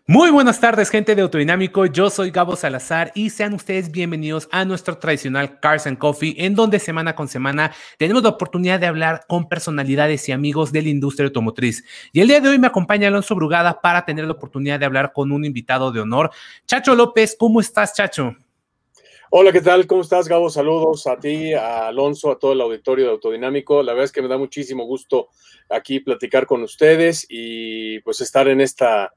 Muy buenas tardes, gente de Autodinámico. Yo soy Gabo Salazar y sean ustedes bienvenidos a nuestro tradicional Cars and Coffee, en donde semana con semana tenemos la oportunidad de hablar con personalidades y amigos de la industria automotriz. Y el día de hoy me acompaña Alonso Brugada para tener la oportunidad de hablar con un invitado de honor. Chacho López, ¿cómo estás, Chacho? Hola, ¿qué tal? ¿Cómo estás, Gabo? Saludos a ti, a Alonso, a todo el auditorio de Autodinámico. La verdad es que me da muchísimo gusto aquí platicar con ustedes y pues estar en esta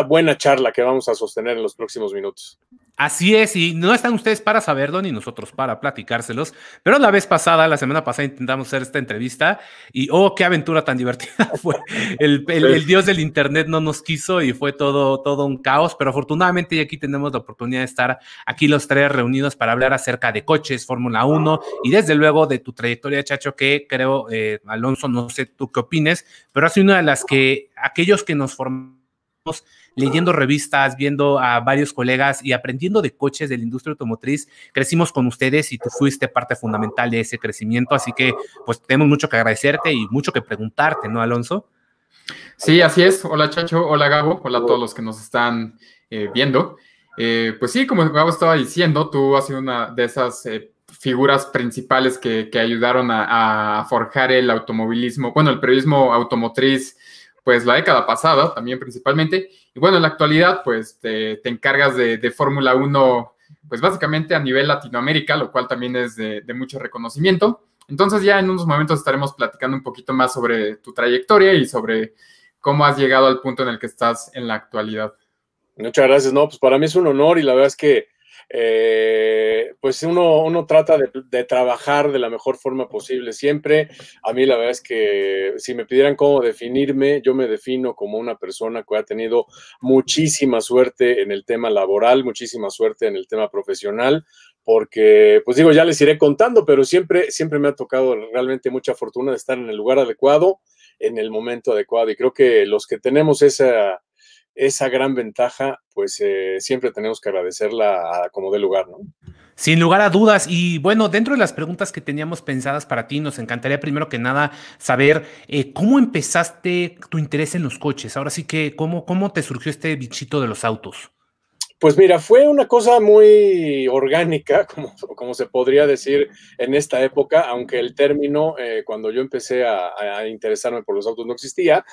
buena charla que vamos a sostener en los próximos minutos. Así es, y no están ustedes para saberlo ni nosotros para platicárselos, pero la semana pasada intentamos hacer esta entrevista y oh, qué aventura tan divertida fue. El dios del internet no nos quiso y fue todo un caos, pero afortunadamente ya aquí tenemos la oportunidad de estar aquí los tres reunidos para hablar acerca de coches, Fórmula 1 y desde luego de tu trayectoria, Chacho, que creo, Alonso, no sé tú qué opines, pero ha sido una de las que aquellos que nos formamos leyendo revistas, viendo a varios colegas y aprendiendo de coches de la industria automotriz, crecimos con ustedes y tú fuiste parte fundamental de ese crecimiento, así que pues tenemos mucho que agradecerte y mucho que preguntarte, ¿no, Alonso? Sí, así es. Hola, Chacho. Hola, Gabo. Hola a todos los que nos están viendo. Pues sí, como Gabo estaba diciendo, tú has sido una de esas figuras principales que ayudaron a forjar el automovilismo, bueno, el periodismo automotriz, pues la década pasada también principalmente. Y bueno, en la actualidad, pues te encargas de Fórmula 1, pues básicamente a nivel Latinoamérica, lo cual también es de mucho reconocimiento. Entonces ya en unos momentos estaremos platicando un poquito más sobre tu trayectoria y sobre cómo has llegado al punto en el que estás en la actualidad. Muchas gracias. No, pues para mí es un honor y la verdad es que pues uno trata de trabajar de la mejor forma posible siempre. A mí la verdad es que si me pidieran cómo definirme, yo me defino como una persona que ha tenido muchísima suerte en el tema laboral, muchísima suerte en el tema profesional, porque pues digo, ya les iré contando, pero siempre me ha tocado realmente mucha fortuna de estar en el lugar adecuado, en el momento adecuado, y creo que los que tenemos esa gran ventaja, pues siempre tenemos que agradecerla como dé lugar, ¿no? Sin lugar a dudas. Y bueno, dentro de las preguntas que teníamos pensadas para ti, nos encantaría primero que nada saber cómo empezaste tu interés en los coches. Ahora sí que, ¿cómo te surgió este bichito de los autos? Pues mira, fue una cosa muy orgánica, como se podría decir en esta época, aunque el término, cuando yo empecé a interesarme por los autos no existía.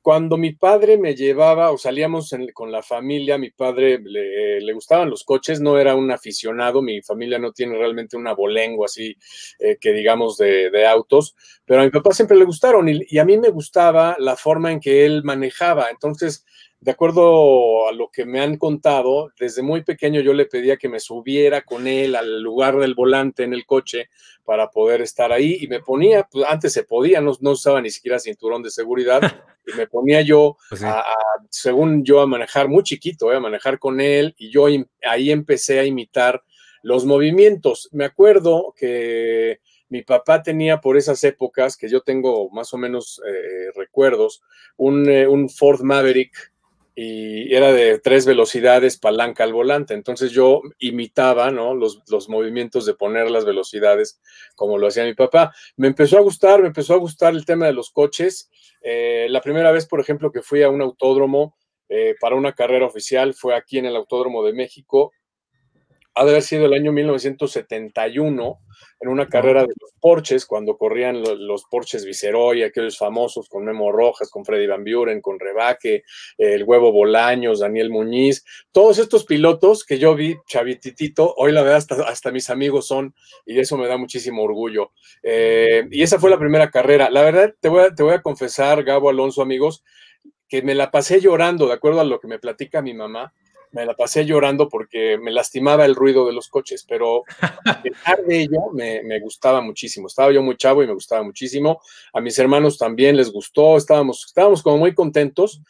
Cuando mi padre me llevaba o salíamos con la familia, mi padre le gustaban los coches, no era un aficionado, mi familia no tiene realmente un abolengo así, que digamos de autos, pero a mi papá siempre le gustaron y a mí me gustaba la forma en que él manejaba. Entonces, de acuerdo a lo que me han contado, desde muy pequeño yo le pedía que me subiera con él al lugar del volante en el coche para poder estar ahí y me ponía, pues antes se podía, no usaba ni siquiera cinturón de seguridad y me ponía yo, Pues sí. según yo, a manejar muy chiquito, a manejar con él y yo ahí empecé a imitar los movimientos. Me acuerdo que mi papá tenía por esas épocas, que yo tengo más o menos recuerdos, un Ford Maverick y era de 3 velocidades, palanca al volante. Entonces yo imitaba, ¿no?, los movimientos de poner las velocidades como lo hacía mi papá. Me empezó a gustar el tema de los coches. La primera vez, por ejemplo, que fui a un autódromo para una carrera oficial fue aquí en el Autódromo de México. Ha de haber sido el año 1971, en una carrera de los Porsches, cuando corrían los Porsches Viceroy, aquellos famosos con Memo Rojas, con Freddy Van Buren, con Rebaque, el Huevo Bolaños, Daniel Muñiz, todos estos pilotos que yo vi chavititito, hoy la verdad hasta mis amigos son, y eso me da muchísimo orgullo. Y esa fue la primera carrera. La verdad, te voy a confesar, Gabo, Alonso, amigos, que me la pasé llorando, de acuerdo a lo que me platica mi mamá, me la pasé llorando porque me lastimaba el ruido de los coches, pero a pesar de ello me gustaba muchísimo. Estaba yo muy chavo y me gustaba muchísimo. A mis hermanos también les gustó, estábamos como muy contentos,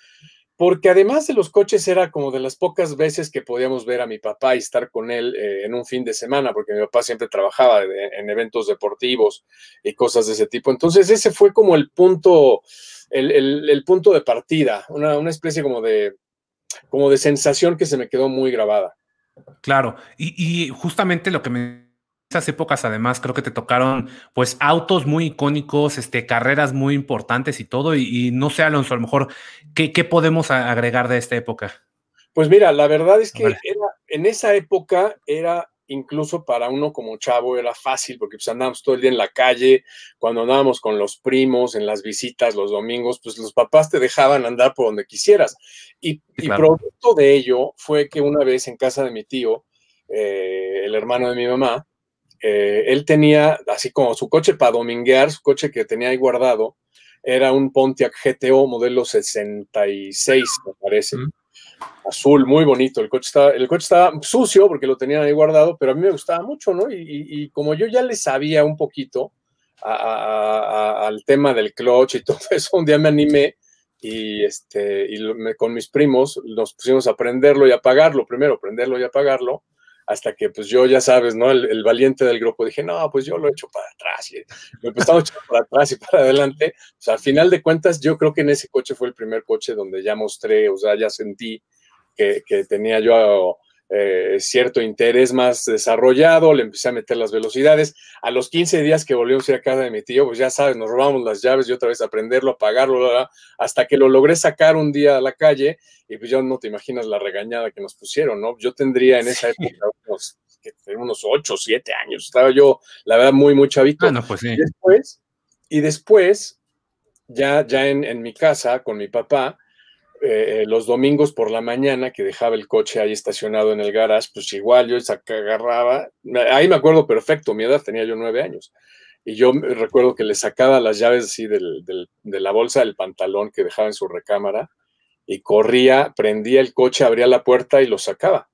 porque además de los coches era como de las pocas veces que podíamos ver a mi papá y estar con él en un fin de semana, porque mi papá siempre trabajaba en eventos deportivos y cosas de ese tipo. Entonces ese fue como el punto, el punto de partida, una especie como de sensación que se me quedó muy grabada. Claro, y justamente lo que me esas épocas además creo que te tocaron pues autos muy icónicos, carreras muy importantes y todo, y no sé, Alonso, a lo mejor, ¿qué podemos agregar de esta época? Pues mira, la verdad es A que ver, en esa época era incluso para uno como chavo era fácil porque pues andábamos todo el día en la calle, cuando andábamos con los primos en las visitas los domingos, pues los papás te dejaban andar por donde quisieras. sí, Y claro. producto de ello fue que una vez en casa de mi tío, el hermano de mi mamá, él tenía así como su coche para dominguear, su coche que tenía ahí guardado, era un Pontiac GTO modelo 66, me parece, Mm. azul, muy bonito. El coche estaba sucio porque lo tenían ahí guardado, pero a mí me gustaba mucho, ¿no? Y como yo ya le sabía un poquito al tema del clutch y todo eso, un día me animé con mis primos nos pusimos a prenderlo y apagarlo, primero prenderlo y apagarlo, hasta que pues yo ya sabes, ¿no? El valiente del grupo dije, no, pues yo lo he hecho para atrás, y me estaba echando para atrás y para adelante. O sea, al final de cuentas, yo creo que en ese coche fue el primer coche donde ya mostré, o sea, ya sentí que tenía yo cierto interés más desarrollado, le empecé a meter las velocidades. A los 15 días que volvimos a ir a casa de mi tío, pues ya sabes, nos robamos las llaves y otra vez a prenderlo, apagarlo, ¿verdad? Hasta que lo logré sacar un día a la calle y pues yo no te imaginas la regañada que nos pusieron, ¿no? Yo tendría en esa Sí. época unos 8 o 7 años, estaba yo, la verdad, muy, muy Ah, chavito. no, pues sí. Y después ya en mi casa, con mi papá, los domingos por la mañana que dejaba el coche ahí estacionado en el garage, pues igual yo agarraba, ahí me acuerdo perfecto, mi edad tenía yo 9 años, y yo recuerdo que le sacaba las llaves así de la bolsa del pantalón que dejaba en su recámara, y corría, prendía el coche, abría la puerta y lo sacaba.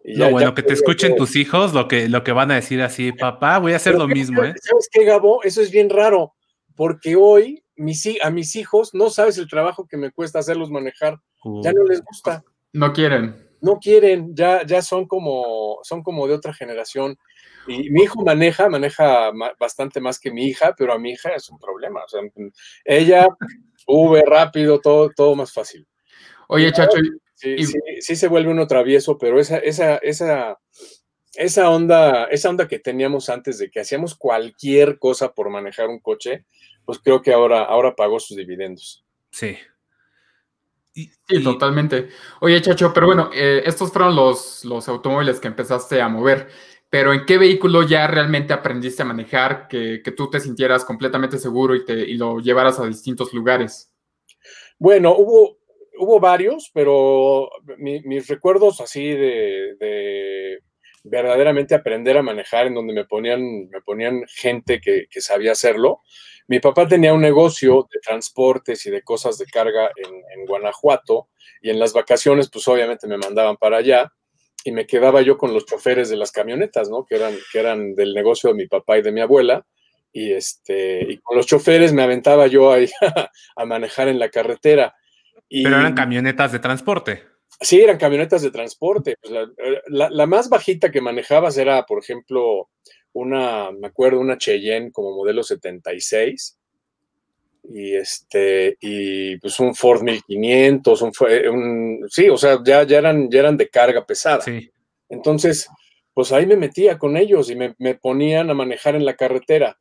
Y No, ya bueno, que te podía escuchen yo. tus hijos, lo que van a decir así, papá, voy a hacer Pero lo mismo, ¿eh? ¿sabes qué, Gabo? Eso es bien raro, porque hoy a mis hijos no sabes el trabajo que me cuesta hacerlos manejar, ya no les gusta. No quieren. No quieren, ya son como de otra generación. Y mi hijo maneja bastante más que mi hija, pero a mi hija es un problema. O sea, ella sube rápido, todo más fácil. Y Oye, Chacho, sí, y, sí, sí se vuelve uno travieso, pero esa onda que teníamos antes de que hacíamos cualquier cosa por manejar un coche, pues creo que ahora pagó sus dividendos. Sí. Y, sí, y, totalmente. Oye, Chacho, pero bueno, estos fueron los automóviles que empezaste a mover, pero ¿en qué vehículo ya realmente aprendiste a manejar que tú te sintieras completamente seguro y lo llevaras a distintos lugares? Bueno, hubo varios, pero mis recuerdos así de verdaderamente aprender a manejar, en donde me ponían gente que sabía hacerlo. Mi papá tenía un negocio de transportes y de cosas de carga en Guanajuato, y en las vacaciones, pues obviamente me mandaban para allá, y me quedaba yo con los choferes de las camionetas, ¿no? Que eran del negocio de mi papá y de mi abuela. Y con los choferes me aventaba yo ahí a manejar en la carretera. pero eran Y camionetas de transporte. sí, eran camionetas de transporte. Pues la más bajita que manejabas era, por ejemplo, me acuerdo, una Cheyenne como modelo 76, y pues un Ford 1500, sí, o sea, ya eran de carga pesada. Sí. Entonces, pues ahí me metía con ellos y me ponían a manejar en la carretera.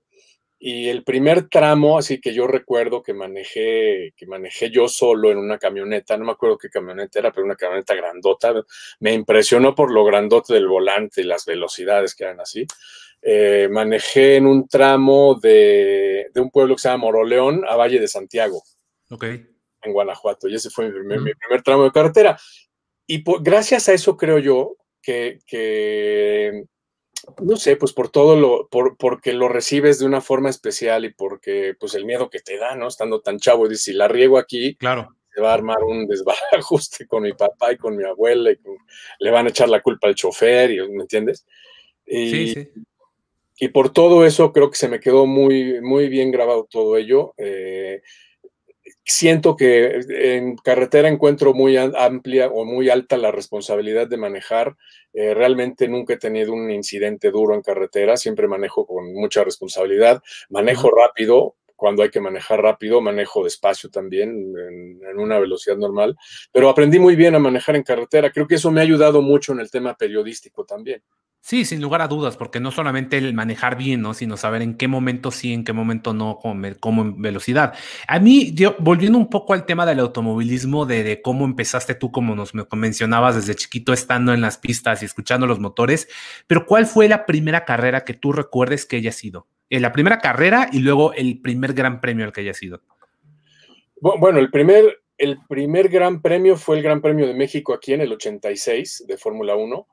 Y el primer tramo, así que yo recuerdo que manejé yo solo en una camioneta, no me acuerdo qué camioneta era, pero una camioneta grandota, me impresionó por lo grandote del volante y las velocidades que eran así. Manejé en un tramo de un pueblo que se llama Moroleón a Valle de Santiago, Ok. en Guanajuato, y ese fue mi primer tramo de carretera. Y gracias a eso creo yo que no sé, pues porque lo recibes de una forma especial y porque pues el miedo que te da, ¿no? Estando tan chavo, dices, si la riego aquí, Claro. se va a armar un desbarajuste con mi papá y con mi abuela, le van a echar la culpa al chofer, ¿me entiendes? Sí, Y, sí. y por todo eso creo que se me quedó muy, muy bien grabado todo ello. Siento que en carretera encuentro muy amplia o muy alta la responsabilidad de manejar. Realmente nunca he tenido un incidente duro en carretera, siempre manejo con mucha responsabilidad, manejo rápido cuando hay que manejar rápido, manejo despacio también en una velocidad normal, pero aprendí muy bien a manejar en carretera. Creo que eso me ha ayudado mucho en el tema periodístico también. Sí, sin lugar a dudas, porque no solamente el manejar bien, ¿no? Sino saber en qué momento sí, en qué momento no, como en velocidad. A mí, yo, volviendo un poco al tema del automovilismo, de cómo empezaste tú, como nos mencionabas desde chiquito, estando en las pistas y escuchando los motores, pero ¿cuál fue la primera carrera que tú recuerdes que haya sido? La primera carrera y luego el primer gran premio al que haya sido. Bueno, el primer gran premio fue el Gran Premio de México aquí en el 86 de Fórmula 1,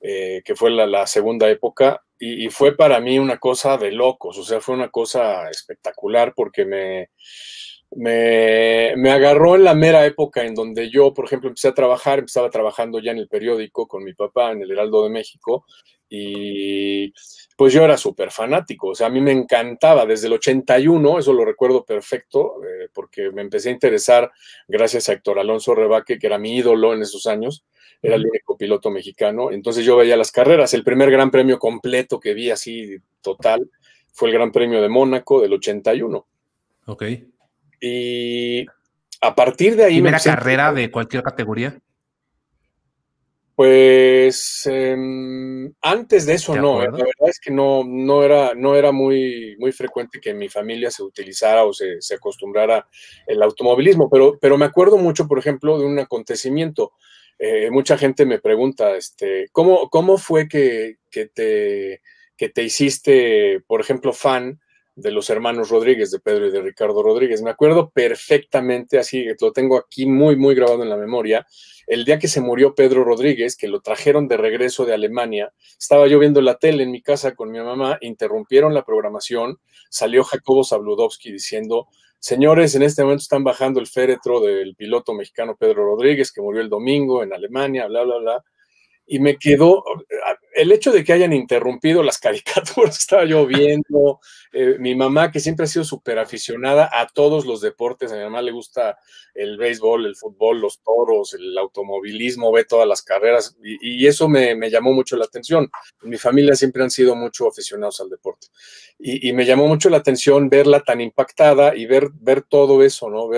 que fue la segunda época, y fue para mí una cosa de locos, o sea, fue una cosa espectacular porque me agarró en la mera época en donde yo, por ejemplo, empezaba trabajando ya en el periódico con mi papá en el Heraldo de México, y pues yo era súper fanático, o sea, a mí me encantaba desde el 81, eso lo recuerdo perfecto, porque me empecé a interesar gracias a Héctor Alonso Rebaque, que era mi ídolo en esos años, era el único piloto mexicano, entonces yo veía las carreras, el primer gran premio completo que vi así total fue el Gran Premio de Mónaco del 81. Ok. Y a partir de ahí ¿Primera carrera de cualquier categoría? Pues antes de eso no, la verdad es que no era muy frecuente que en mi familia se utilizara o se acostumbrara el automovilismo, pero me acuerdo mucho, por ejemplo, de un acontecimiento. Mucha gente me pregunta, ¿cómo fue que te hiciste, por ejemplo, fan de los hermanos Rodríguez, de Pedro y de Ricardo Rodríguez? Me acuerdo perfectamente, así lo tengo aquí muy, muy grabado en la memoria. El día que se murió Pedro Rodríguez, que lo trajeron de regreso de Alemania, estaba yo viendo la tele en mi casa con mi mamá, interrumpieron la programación, salió Jacobo Zabludovsky diciendo: señores, en este momento están bajando el féretro del piloto mexicano Pedro Rodríguez, que murió el domingo en Alemania, bla, bla, bla. Y me quedó el hecho de que hayan interrumpido las caricaturas que estaba yo viendo, mi mamá, que siempre ha sido súper aficionada a todos los deportes, a mi mamá le gusta el béisbol, el fútbol, los toros, el automovilismo, ve todas las carreras, y eso me llamó mucho la atención. En mi familia siempre han sido mucho aficionados al deporte, y me llamó mucho la atención verla tan impactada y ver todo eso, ¿no?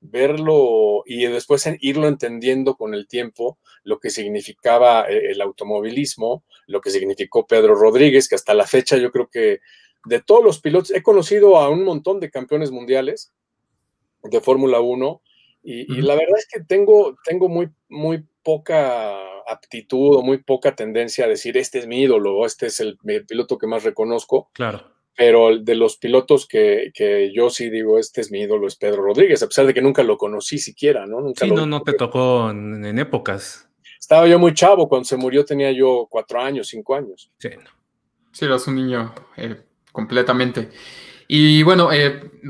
Verlo y después irlo entendiendo con el tiempo, lo que significaba el automovilismo, lo que significó Pedro Rodríguez, que hasta la fecha yo creo que de todos los pilotos, he conocido a un montón de campeones mundiales de Fórmula 1 y la verdad es que tengo muy, muy poca aptitud o muy poca tendencia a decir este es mi ídolo o este es el piloto que más reconozco. Claro. Pero de los pilotos que yo sí digo, este es mi ídolo, es Pedro Rodríguez, a pesar de que nunca lo conocí siquiera, ¿no? Nunca sí, no te tocó en épocas. Estaba yo muy chavo, cuando se murió tenía yo 4 años, 5 años. Sí, sí, eras un niño completamente. Y bueno,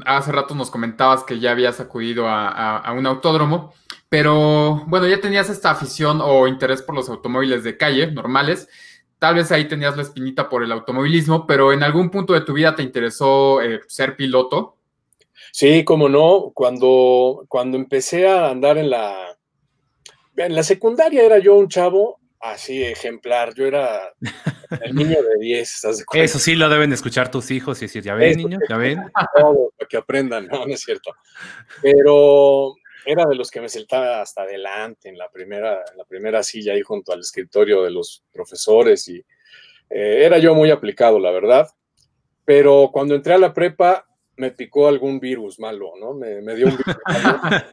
hace rato nos comentabas que ya habías acudido a un autódromo, pero bueno, ya tenías esta afición o interés por los automóviles de calle normales. Tal vez ahí tenías la espinita por el automovilismo, pero ¿en algún punto de tu vida te interesó ser piloto? Sí, cómo no. Cuando empecé a andar en la secundaria era yo un chavo así ejemplar. Yo era el niño de 10, ¿estás de acuerdo? Eso sí lo deben escuchar tus hijos y decir, ya ven, niños, ya ven. Todo, para que aprendan, no es cierto. Pero era de los que me sentaba hasta adelante en la primera silla ahí junto al escritorio de los profesores y era yo muy aplicado, la verdad. Pero cuando entré a la prepa me picó algún virus malo, ¿no? Me dio un virus malo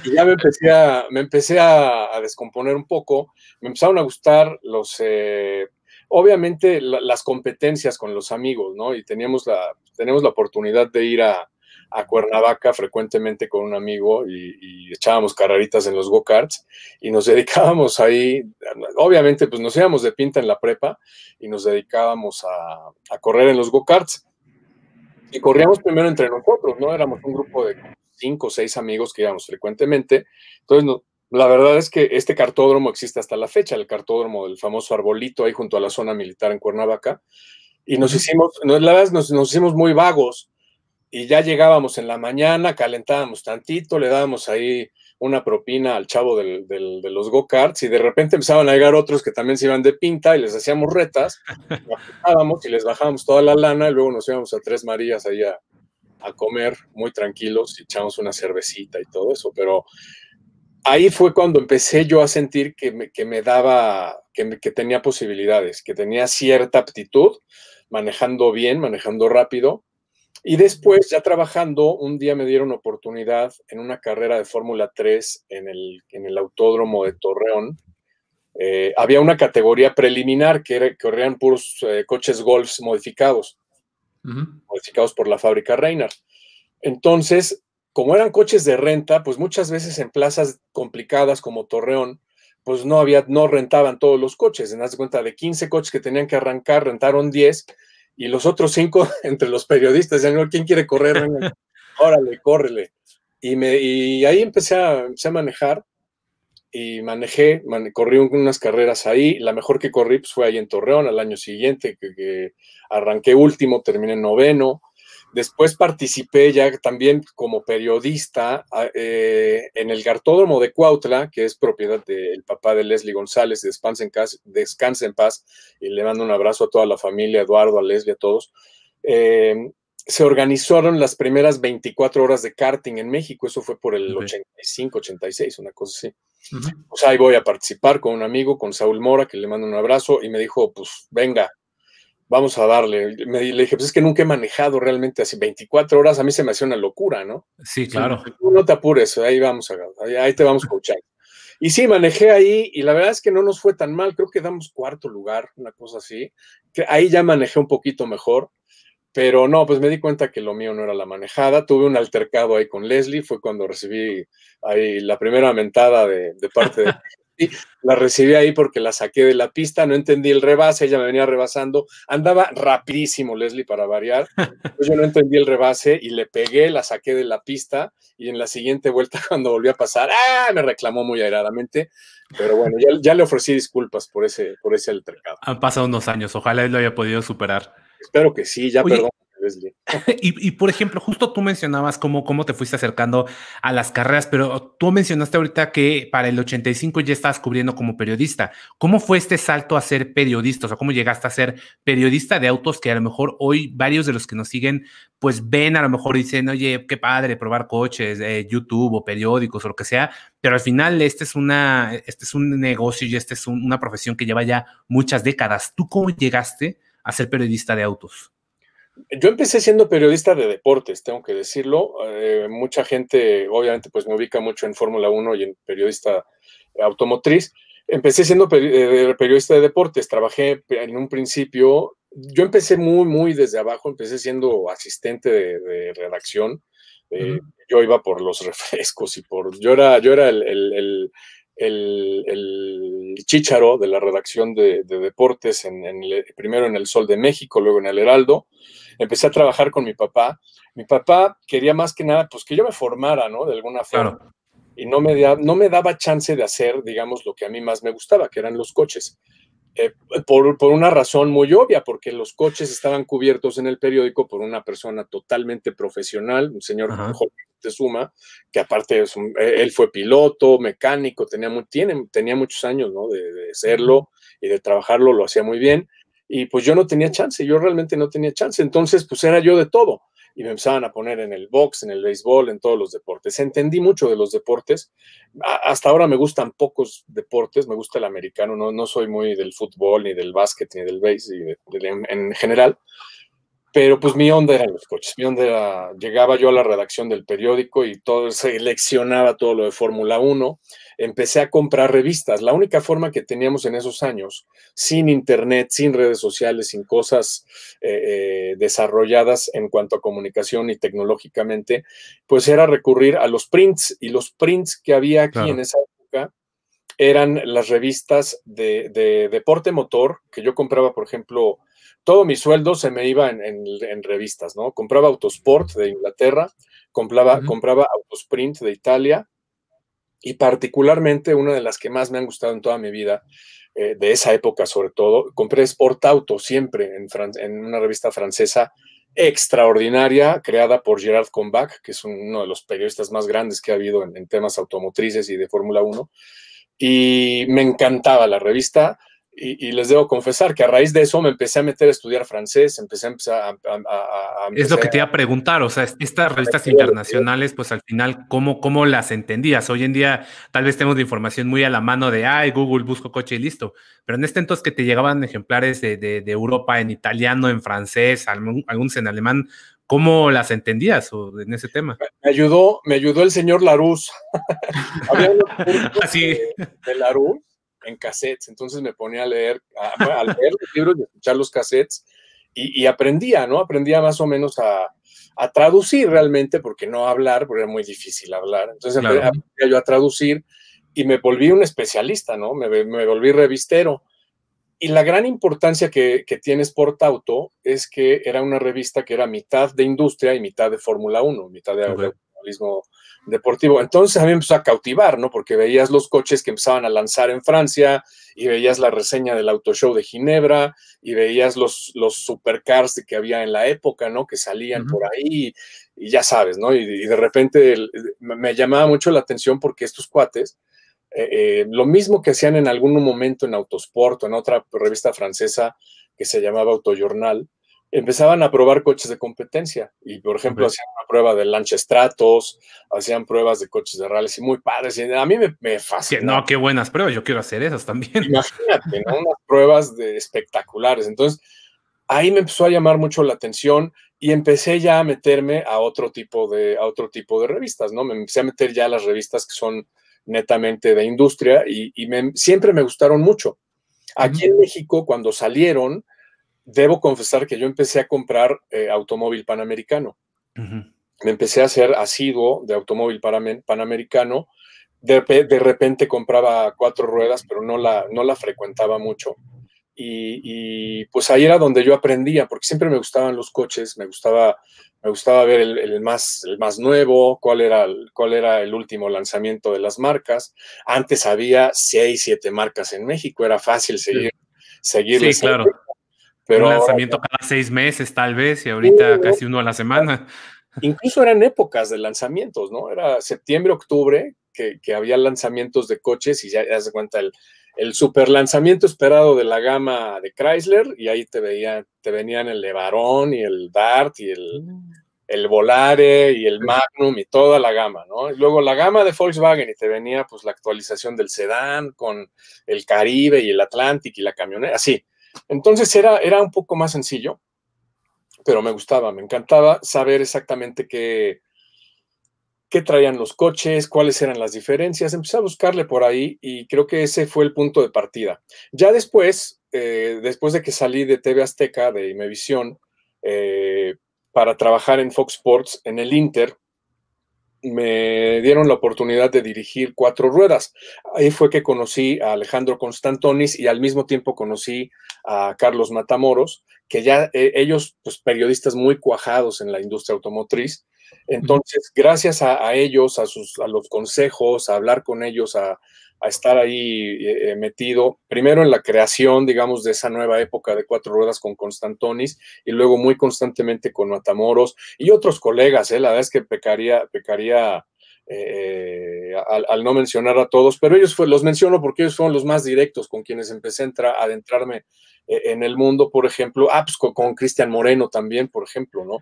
y ya me empecé a descomponer un poco. Me empezaron a gustar obviamente las competencias con los amigos, ¿no? Y tenemos la oportunidad de ir a Cuernavaca frecuentemente con un amigo y echábamos carreritas en los go-karts y nos dedicábamos ahí, obviamente pues nos íbamos de pinta en la prepa y nos dedicábamos a correr en los go-karts y corríamos primero entre nosotros, ¿no? Éramos un grupo de 5 o 6 amigos que íbamos frecuentemente, entonces la verdad es que este cartódromo existe hasta la fecha, el cartódromo del famoso Arbolito ahí junto a la zona militar en Cuernavaca, y la verdad nos hicimos muy vagos, y ya llegábamos en la mañana, calentábamos tantito, le dábamos ahí una propina al chavo de los go-karts y de repente empezaban a llegar otros que también se iban de pinta y les hacíamos retas, y les bajábamos toda la lana y luego nos íbamos a Tres Marías ahí a comer muy tranquilos y echamos una cervecita y todo eso, pero ahí fue cuando empecé yo a sentir que me daba que tenía posibilidades, que tenía cierta aptitud, manejando bien, manejando rápido. Y después, ya trabajando, un día me dieron oportunidad en una carrera de Fórmula 3 en el Autódromo de Torreón. Había una categoría preliminar que corrían puros coches Golfs modificados, modificados por la fábrica Reynard. Entonces, como eran coches de renta, pues muchas veces en plazas complicadas como Torreón, pues no rentaban todos los coches. En das cuenta, de 15 coches que tenían que arrancar, rentaron 10, y los otros 5 entre los periodistas decían, ¿quién quiere correr? Órale, córrele. Y ahí empecé a manejar, y corrí unas carreras ahí. La mejor que corrí pues, fue ahí en Torreón al año siguiente, que arranqué último, terminé noveno. Después participé ya también como periodista en el Gartódromo de Cuautla, que es propiedad del papá de Leslie González, descanse en paz, y le mando un abrazo a toda la familia, a Eduardo, a Leslie, a todos. Se organizaron las primeras 24 horas de karting en México, eso fue por el 85, 86, una cosa así. Pues ahí voy a participar con un amigo, con Saúl Mora, que le mando un abrazo, y me dijo, pues venga, vamos a darle. Le dije, pues es que nunca he manejado realmente así 24 horas, a mí se me hacía una locura, ¿no? Sí, claro. No te apures, ahí vamos, ahí te vamos a coachar. Y sí, manejé ahí, y la verdad es que no nos fue tan mal, creo que damos cuarto lugar, una cosa así, que ahí ya manejé un poquito mejor, pero no, pues me di cuenta que lo mío no era la manejada. Tuve un altercado ahí con Leslie, fue cuando recibí ahí la primera mentada de parte de y la recibí ahí porque la saqué de la pista, no entendí el rebase, ella me venía rebasando, andaba rapidísimo Leslie para variar, pues yo no entendí el rebase y le pegué, la saqué de la pista, y en la siguiente vuelta cuando volví a pasar, me reclamó muy airadamente, pero bueno, ya le ofrecí disculpas por ese altercado. Han pasado unos años, ojalá él lo haya podido superar. Espero que sí, ya. Oye, perdón, Leslie. Y por ejemplo, justo tú mencionabas cómo te fuiste acercando a las carreras, pero tú mencionaste ahorita que para el 85 ya estabas cubriendo como periodista. ¿Cómo fue este salto a ser periodista? O sea, ¿cómo llegaste a ser periodista de autos, que a lo mejor hoy varios de los que nos siguen pues ven, a lo mejor dicen, oye, qué padre probar coches, YouTube o periódicos o lo que sea, pero al final este es un negocio y una profesión que lleva ya muchas décadas. ¿Tú cómo llegaste a ser periodista de autos? Yo empecé siendo periodista de deportes, tengo que decirlo. Mucha gente, obviamente, pues me ubica mucho en Fórmula 1 y en periodista automotriz. Empecé siendo periodista de deportes. Trabajé en un principio, yo empecé muy desde abajo, empecé siendo asistente de redacción. Yo iba por los refrescos y yo era el chícharo de la redacción de deportes, primero en El Sol de México, luego en El Heraldo. Empecé a trabajar con mi papá. Mi papá quería más que nada, pues que yo me formara, ¿no? De alguna forma. Claro. Y no me daba chance de hacer, digamos, lo que a mí más me gustaba, que eran los coches. Por una razón muy obvia, porque los coches estaban cubiertos en el periódico por una persona totalmente profesional, un señor Jorge Moctezuma, que aparte él fue piloto, mecánico, tenía muchos años, ¿no? de serlo y de trabajarlo, lo hacía muy bien. Y pues yo no tenía chance, yo realmente no tenía chance. Entonces, pues era yo de todo. Y me empezaban a poner en el box, en el béisbol, en todos los deportes. Entendí mucho de los deportes. Hasta ahora me gustan pocos deportes, me gusta el americano, no soy muy del fútbol, ni del básquet, ni del béisbol, en general. Pero pues mi onda eran los coches. Mi onda era, llegaba yo a la redacción del periódico y seleccionaba todo lo de Fórmula 1. Empecé a comprar revistas. La única forma que teníamos en esos años, sin internet, sin redes sociales, sin cosas desarrolladas en cuanto a comunicación y tecnológicamente, pues era recurrir a los prints. Y los prints que había aquí en esa época eran las revistas de deporte motor, que yo compraba, por ejemplo, todo mi sueldo se me iba en revistas, ¿no? Compraba Autosport de Inglaterra, compraba Autosprint de Italia, y particularmente una de las que más me han gustado en toda mi vida, de esa época sobre todo, compré Sport Auto siempre en una revista francesa extraordinaria, creada por Gerard Combach, que es uno de los periodistas más grandes que ha habido en temas automotrices y de Fórmula 1, y me encantaba la revista. Y les debo confesar que a raíz de eso me empecé a meter a estudiar francés, empecé Es lo que te iba a preguntar, o sea, estas revistas internacionales, pues al final, ¿cómo las entendías? Hoy en día tal vez tenemos la información muy a la mano de, ay, Google, busco coche y listo, pero en este entonces que te llegaban ejemplares de Europa en italiano, en francés, algunos en alemán, ¿cómo las entendías en ese tema? Me ayudó el señor Larousse. Había unos cursos Así. de Larousse en cassettes, entonces me ponía a leer los libros y escuchar los cassettes y aprendía, ¿no? Aprendía más o menos a traducir realmente, porque no hablar, porque era muy difícil hablar. Entonces Claro. aprendía yo a traducir y me volví un especialista, ¿no? Me volví revistero. Y la gran importancia que tiene Sport Auto es que era una revista que era mitad de industria y mitad de Fórmula 1, mitad de automovilismo deportivo. Entonces a mí me empezó a cautivar, ¿no? Porque veías los coches que empezaban a lanzar en Francia y veías la reseña del Auto Show de Ginebra y veías los supercars que había en la época, ¿no? Que salían por ahí y ya sabes, ¿no? Y de repente me llamaba mucho la atención porque estos cuates, lo mismo que hacían en algún momento en Autosport o en otra revista francesa que se llamaba Autojournal, empezaban a probar coches de competencia y, por ejemplo, hacían una prueba del Lancia Stratos, hacían pruebas de coches de rally y muy padres. Y a mí me fascinó. No, qué buenas pruebas, yo quiero hacer esas también. Imagínate, ¿no? Unas pruebas espectaculares. Entonces, ahí me empezó a llamar mucho la atención y empecé ya a meterme a otro tipo de revistas, ¿no? Me empecé a meter ya a las revistas que son netamente de industria y siempre me gustaron mucho. Aquí en México, cuando salieron, debo confesar que yo empecé a comprar automóvil panamericano. Me empecé a hacer asiduo de automóvil panamericano. De repente compraba 4 ruedas, pero no la frecuentaba mucho. Y pues ahí era donde yo aprendía, porque siempre me gustaban los coches, me gustaba ver el más nuevo, cuál era el último lanzamiento de las marcas. Antes había 6, 7 marcas en México, era fácil seguirles. Sí, claro. Pero un lanzamiento cada 6 meses tal vez y ahorita casi uno a la semana. Incluso eran épocas de lanzamientos, ¿no? Era septiembre, octubre, que había lanzamientos de coches y ya das cuenta el super lanzamiento esperado de la gama de Chrysler y ahí te venían el Levarón y el Dart y el Volare y el Magnum y toda la gama, ¿no? Y luego la gama de Volkswagen y te venía pues la actualización del sedán con el Caribe y el Atlantic y la camioneta, así. Entonces era un poco más sencillo, pero me encantaba saber exactamente qué traían los coches, cuáles eran las diferencias. Empecé a buscarle por ahí y creo que ese fue el punto de partida. Ya después de que salí de TV Azteca, de Imevisión, para trabajar en Fox Sports, en el Inter, me dieron la oportunidad de dirigir 4 ruedas. Ahí fue que conocí a Alejandro Constantonis y al mismo tiempo conocí a Carlos Matamoros, que ya ellos, pues periodistas muy cuajados en la industria automotriz. Entonces, gracias a ellos, a los consejos, a hablar con ellos, a estar ahí metido, primero en la creación, digamos, de esa nueva época de 4 ruedas con Constantonis y luego muy constantemente con Matamoros y otros colegas, la verdad es que pecaría al no mencionar a todos, pero ellos los menciono porque ellos fueron los más directos con quienes empecé a adentrarme en el mundo, por ejemplo, pues con Cristian Moreno también, por ejemplo, ¿no?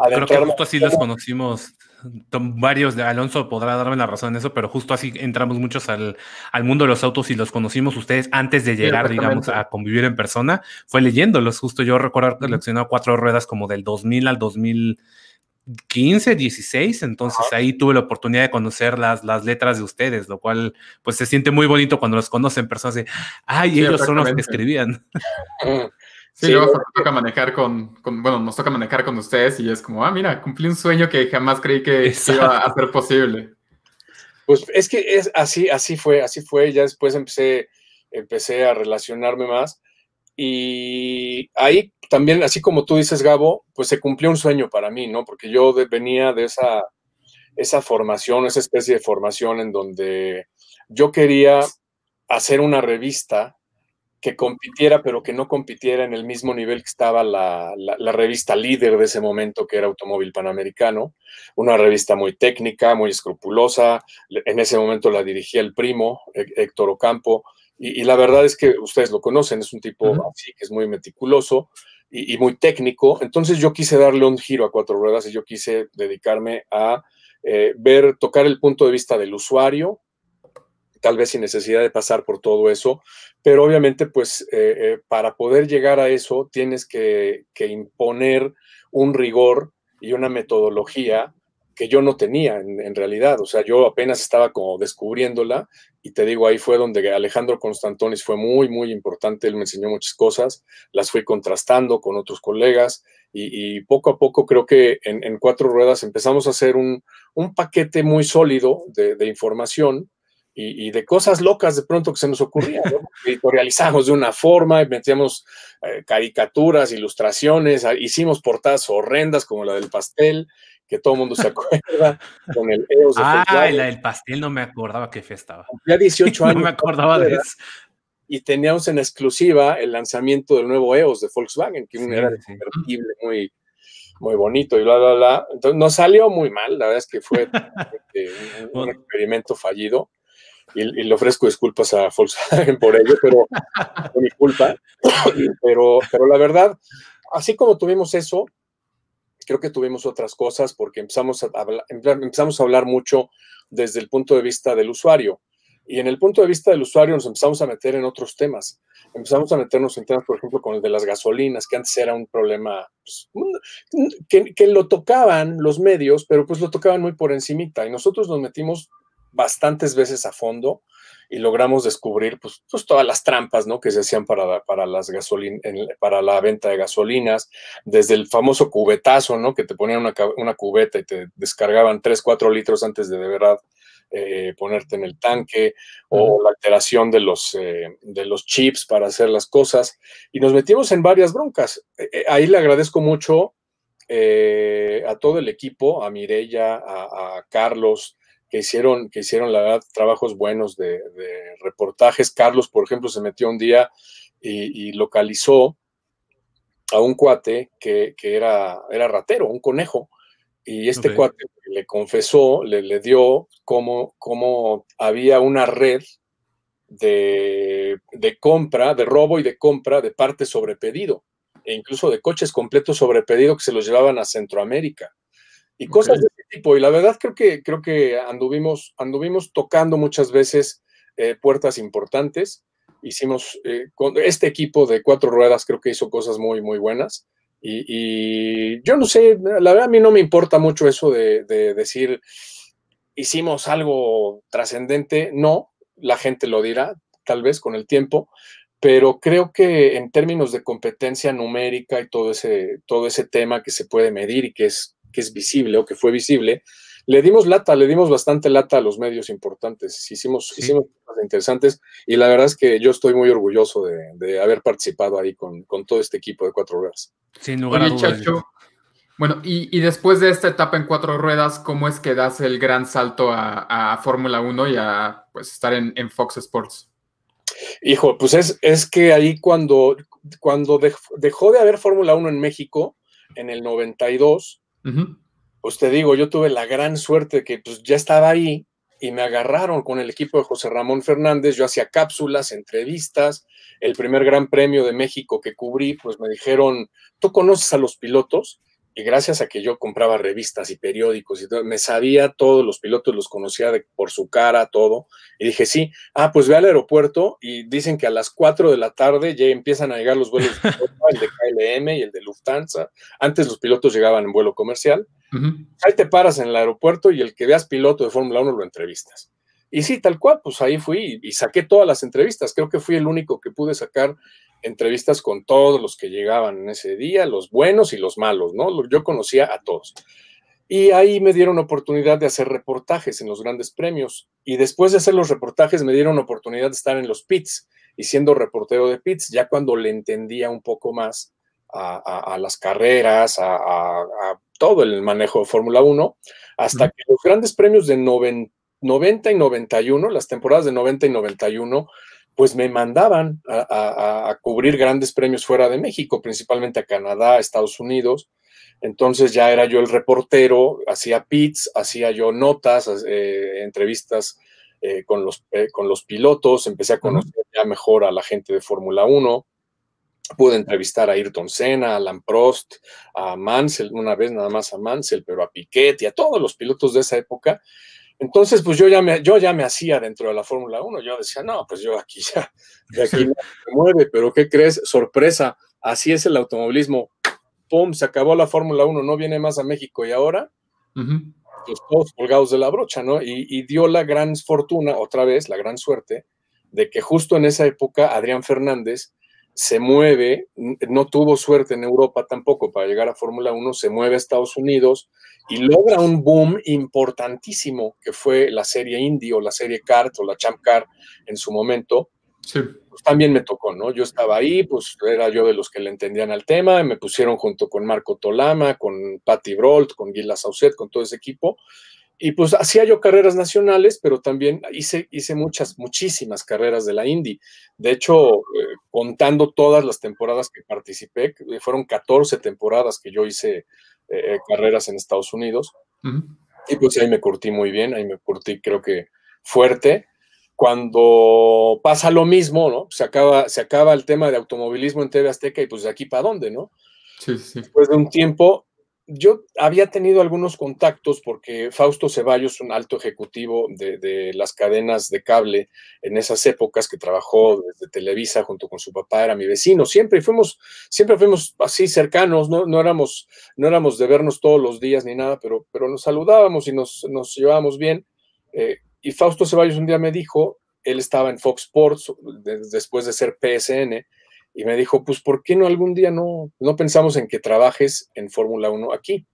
Creo que justo así los conocimos, varios, de Alonso podrá darme la razón en eso, pero justo así entramos muchos al mundo de los autos y los conocimos ustedes antes de llegar, digamos, a convivir en persona, fue leyéndolos. Justo yo recuerdo haber coleccionado 4 ruedas como del 2000 al 2015, 16, entonces ahí tuve la oportunidad de conocer las letras de ustedes, lo cual pues se siente muy bonito cuando los conocen personas de, sí, ellos son los que escribían. Sí, luego nos toca manejar nos toca manejar con ustedes y es como, mira, cumplí un sueño que jamás creí que iba a ser posible. Pues es que así fue, ya después empecé a relacionarme más y ahí también, así como tú dices, Gabo, pues se cumplió un sueño para mí, ¿no? Porque yo venía de esa formación, esa especie de formación en donde yo quería hacer una revista que compitiera, pero que no compitiera en el mismo nivel que estaba la revista líder de ese momento, que era Automóvil Panamericano, una revista muy técnica, muy escrupulosa. En ese momento la dirigía el primo, Héctor Ocampo, Y la verdad es que ustedes lo conocen, es un tipo así que es muy meticuloso y muy técnico. Entonces yo quise darle un giro a Cuatro Ruedas y yo quise dedicarme a tocar el punto de vista del usuario, tal vez sin necesidad de pasar por todo eso, pero obviamente pues para poder llegar a eso tienes que imponer un rigor y una metodología que yo no tenía en realidad. O sea, yo apenas estaba como descubriéndola y te digo, ahí fue donde Alejandro Constantonis fue muy, muy importante. Él me enseñó muchas cosas, las fui contrastando con otros colegas y poco a poco creo que en Cuatro Ruedas empezamos a hacer un paquete muy sólido de información y de cosas locas de pronto que se nos ocurrían, ¿no? Editorializamos de una forma, metíamos caricaturas, ilustraciones, hicimos portadas horrendas como la del pastel, que todo el mundo se acuerda, con el EOS de Volkswagen. La del pastel no me acordaba qué fe estaba. Ya 18 años. No me acordaba de eso. Y teníamos en exclusiva el lanzamiento del nuevo EOS de Volkswagen, que era convertible, muy, muy bonito y bla, bla, bla. Entonces nos salió muy mal, la verdad es que fue un experimento fallido. Y le ofrezco disculpas a Volkswagen por ello, pero fue mi culpa. Pero la verdad, así como tuvimos eso, creo que tuvimos otras cosas porque empezamos a hablar mucho desde el punto de vista del usuario. Y en el punto de vista del usuario nos empezamos a meter en otros temas. Empezamos a meternos en temas, por ejemplo, con el de las gasolinas, que antes era un problema pues, que lo tocaban los medios, pero pues lo tocaban muy por encimita. Y nosotros nos metimos bastantes veces a fondo y logramos descubrir pues todas las trampas, ¿no? que se hacían para la venta de gasolinas, desde el famoso cubetazo, ¿no? que te ponían una cubeta y te descargaban 3, 4 litros antes de verdad ponerte en el tanque, o la alteración de los chips para hacer las cosas, y nos metimos en varias broncas. Ahí le agradezco mucho a todo el equipo, a Mireya, a Carlos, que hicieron, la verdad, trabajos buenos de reportajes. Carlos, por ejemplo, se metió un día y localizó a un cuate que era ratero, un conejo, y este cuate le confesó, le dio cómo había una red de compra, de robo y de compra de partes sobre pedido, e incluso de coches completos sobre pedido que se los llevaban a Centroamérica. Y cosas de ese tipo. Y la verdad creo que anduvimos tocando muchas veces puertas importantes. Hicimos, con este equipo de Cuatro Ruedas creo que hizo cosas muy, muy buenas. Y yo no sé, la verdad a mí no me importa mucho eso de decir hicimos algo trascendente. No, la gente lo dirá, tal vez con el tiempo. Pero creo que en términos de competencia numérica y todo ese tema que se puede medir y que es visible o que fue visible, le dimos bastante lata a los medios importantes. Hicimos cosas interesantes y la verdad es que yo estoy muy orgulloso de haber participado ahí con todo este equipo de Cuatro Ruedas. Sin lugar a dudas. Chacho, bueno, y después de esta etapa en Cuatro Ruedas, ¿cómo es que das el gran salto a Fórmula 1 y a pues, estar en Fox Sports? Hijo, pues es que ahí cuando dejó de haber Fórmula 1 en México, en el 92, pues te digo, yo tuve la gran suerte de que pues, ya estaba ahí y me agarraron con el equipo de José Ramón Fernández. Yo hacía cápsulas, entrevistas. El primer Gran Premio de México que cubrí, pues me dijeron, ¿tú conoces a los pilotos? Y gracias a que yo compraba revistas y periódicos y todo, me sabía todos los pilotos, los conocía por su cara, todo. Y dije, sí, pues ve al aeropuerto y dicen que a las 4 de la tarde ya empiezan a llegar los vuelos de Europa, el de KLM y el de Lufthansa. Antes los pilotos llegaban en vuelo comercial. Ahí te paras en el aeropuerto y el que veas piloto de Fórmula 1 lo entrevistas. Y sí, tal cual, pues ahí fui y saqué todas las entrevistas. Creo que fui el único que pude sacar entrevistas con todos los que llegaban en ese día, los buenos y los malos, ¿no? Yo conocía a todos. Y ahí me dieron oportunidad de hacer reportajes en los grandes premios. Y después de hacer los reportajes me dieron oportunidad de estar en los pits y siendo reportero de pits, ya cuando le entendía un poco más a las carreras, a todo el manejo de Fórmula 1, hasta que los grandes premios de 90 y 91, las temporadas de 90 y 91, pues me mandaban a cubrir grandes premios fuera de México, principalmente a Canadá, a Estados Unidos. Entonces ya era yo el reportero, hacía pits, hacía yo notas, entrevistas con los pilotos, empecé a conocer ya mejor a la gente de Fórmula 1. Pude entrevistar a Ayrton Senna, a Alain Prost, a Mansell, una vez nada más a Mansell, pero a Piquet y a todos los pilotos de esa época. Entonces, pues yo ya me hacía dentro de la Fórmula 1. Yo decía, no, pues yo aquí ya, de aquí no se mueve, pero ¿qué crees? Sorpresa, así es el automovilismo. ¡Pum! Se acabó la Fórmula 1, no viene más a México y ahora, pues todos colgados de la brocha, ¿no? Y dio la gran fortuna, otra vez, la gran suerte, de que justo en esa época Adrián Fernández se mueve, no tuvo suerte en Europa tampoco para llegar a Fórmula 1, se mueve a Estados Unidos y logra un boom importantísimo que fue la serie Indy o la serie Kart o la Champ Car en su momento. Sí. Pues también me tocó, ¿no? Yo estaba ahí, pues era yo de los que le entendían al tema, y me pusieron junto con Marco Tolama, con Patty Brolt, con Gila Saucet, con todo ese equipo. Y pues hacía yo carreras nacionales, pero también hice muchísimas carreras de la Indy. De hecho, contando todas las temporadas que participé, fueron 14 temporadas que yo hice carreras en Estados Unidos. Y pues ahí me curtí muy bien, ahí me curtí creo que fuerte. Cuando pasa lo mismo, ¿no? Se acaba el tema de automovilismo en TV Azteca y pues de aquí para dónde, ¿no? Sí, sí. Después de un tiempo, yo había tenido algunos contactos porque Fausto Ceballos, un alto ejecutivo de las cadenas de cable en esas épocas, que trabajó desde Televisa junto con su papá, era mi vecino. Siempre fuimos así cercanos, no éramos de vernos todos los días ni nada, pero nos saludábamos y nos llevábamos bien. Y Fausto Ceballos un día me dijo, él estaba en Fox Sports después de ser PSN, y me dijo, pues, ¿por qué no algún día no pensamos en que trabajes en Fórmula 1 aquí?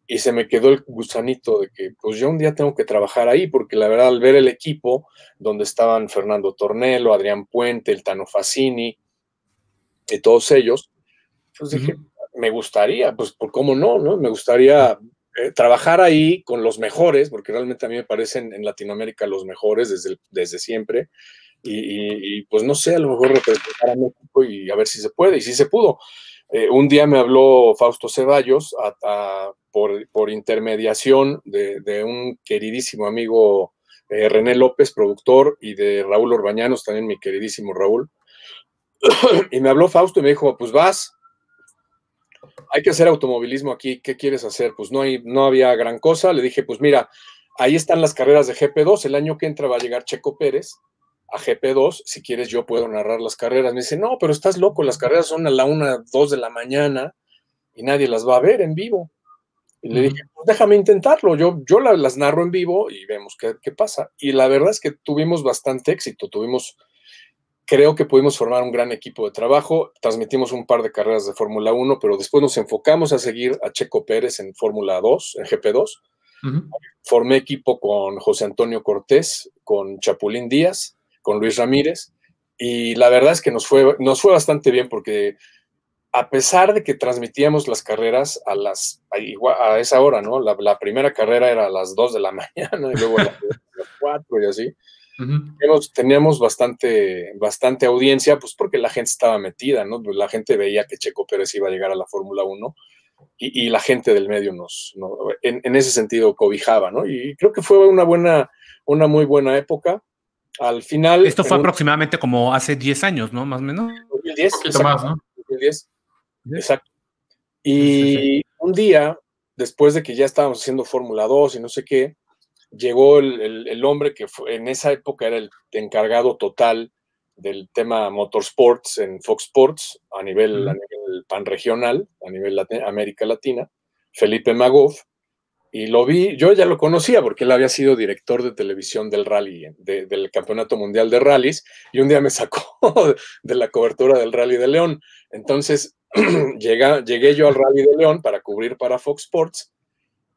Y se me quedó el gusanito de que, pues, yo un día tengo que trabajar ahí, porque la verdad, al ver el equipo, donde estaban Fernando Tornello, Adrián Puente, el Tano Fassini, y todos ellos, pues dije, me gustaría, pues, ¿por cómo no? Me gustaría trabajar ahí con los mejores, porque realmente a mí me parecen en Latinoamérica los mejores desde siempre. Y pues no sé, a lo mejor representar a México y a ver si se puede, y si se pudo. Un día me habló Fausto Ceballos por intermediación de un queridísimo amigo René López, productor, y de Raúl Orbañanos, también mi queridísimo Raúl. Y me habló Fausto y me dijo, pues vas, hay que hacer automovilismo aquí, ¿qué quieres hacer? Pues no había gran cosa. Le dije, pues mira, ahí están las carreras de GP2, el año que entra va a llegar Checo Pérez a GP2, si quieres yo puedo narrar las carreras. Me dice, no, pero estás loco, las carreras son a la 1, 2 de la mañana y nadie las va a ver en vivo. Y le dije, pues déjame intentarlo, yo las narro en vivo y vemos qué pasa. Y la verdad es que tuvimos bastante éxito, creo que pudimos formar un gran equipo de trabajo, transmitimos un par de carreras de Fórmula 1, pero después nos enfocamos a seguir a Checo Pérez en Fórmula 2, en GP2. Formé equipo con José Antonio Cortés, con Chapulín Díaz, con Luis Ramírez, y la verdad es que nos fue bastante bien, porque a pesar de que transmitíamos las carreras a esa hora, ¿no? La primera carrera era a las 2 de la mañana, y luego a las 4 y así. Teníamos bastante audiencia, pues porque la gente estaba metida, ¿no? La gente veía que Checo Pérez iba a llegar a la Fórmula 1, y la gente del medio en ese sentido cobijaba, ¿no? Y creo que fue una muy buena época. Al final... Esto fue aproximadamente como hace 10 años, ¿no? Más o menos. 2010. Un poquito más, ¿no? 2010. Exacto. Y un día, después de que ya estábamos haciendo Fórmula 2 y no sé qué, llegó el hombre que en esa época era el encargado total del tema motorsports en Fox Sports a nivel panregional, a nivel América Latina, Felipe Magouf. Y lo vi, yo ya lo conocía porque él había sido director de televisión del rally, del Campeonato Mundial de Rallys, y un día me sacó de la cobertura del Rally de León. Entonces llegué yo al Rally de León para cubrir para Fox Sports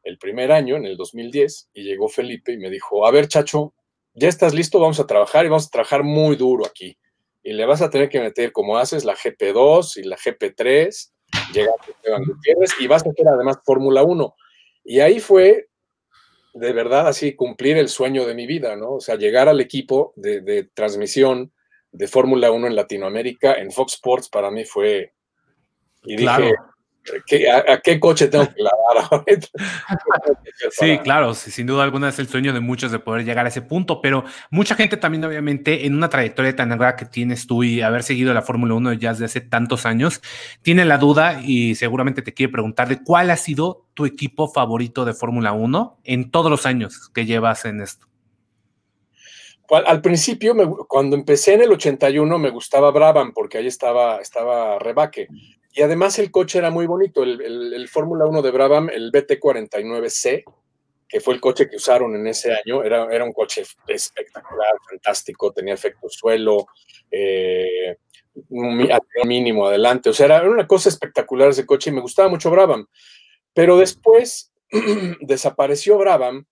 el primer año, en el 2010, y llegó Felipe y me dijo, a ver, Chacho, ya estás listo, vamos a trabajar, y vamos a trabajar muy duro aquí. Y le vas a tener que meter, como haces, la GP2 y la GP3, llega Esteban Gutiérrez, y vas a hacer además Fórmula 1. Y ahí fue, de verdad, así cumplir el sueño de mi vida, ¿no? O sea, llegar al equipo de transmisión de Fórmula 1 en Latinoamérica, en Fox Sports, para mí fue... Y claro. dije, ¿A qué coche tengo que lavar ahorita? Sí, claro, sin duda alguna es el sueño de muchos de poder llegar a ese punto, pero mucha gente también, obviamente, en una trayectoria tan larga que tienes tú y haber seguido la Fórmula 1 ya desde hace tantos años, tiene la duda y seguramente te quiere preguntar de cuál ha sido tu equipo favorito de Fórmula 1 en todos los años que llevas en esto. Al principio, cuando empecé en el 81, me gustaba Brabham porque ahí estaba Rebaque. Y además el coche era muy bonito, el Fórmula 1 de Brabham, el BT49C, que fue el coche que usaron en ese año, era un coche espectacular, fantástico, tenía efecto suelo, un mínimo adelante, o sea, era una cosa espectacular ese coche y me gustaba mucho Brabham. Pero después desapareció Brabham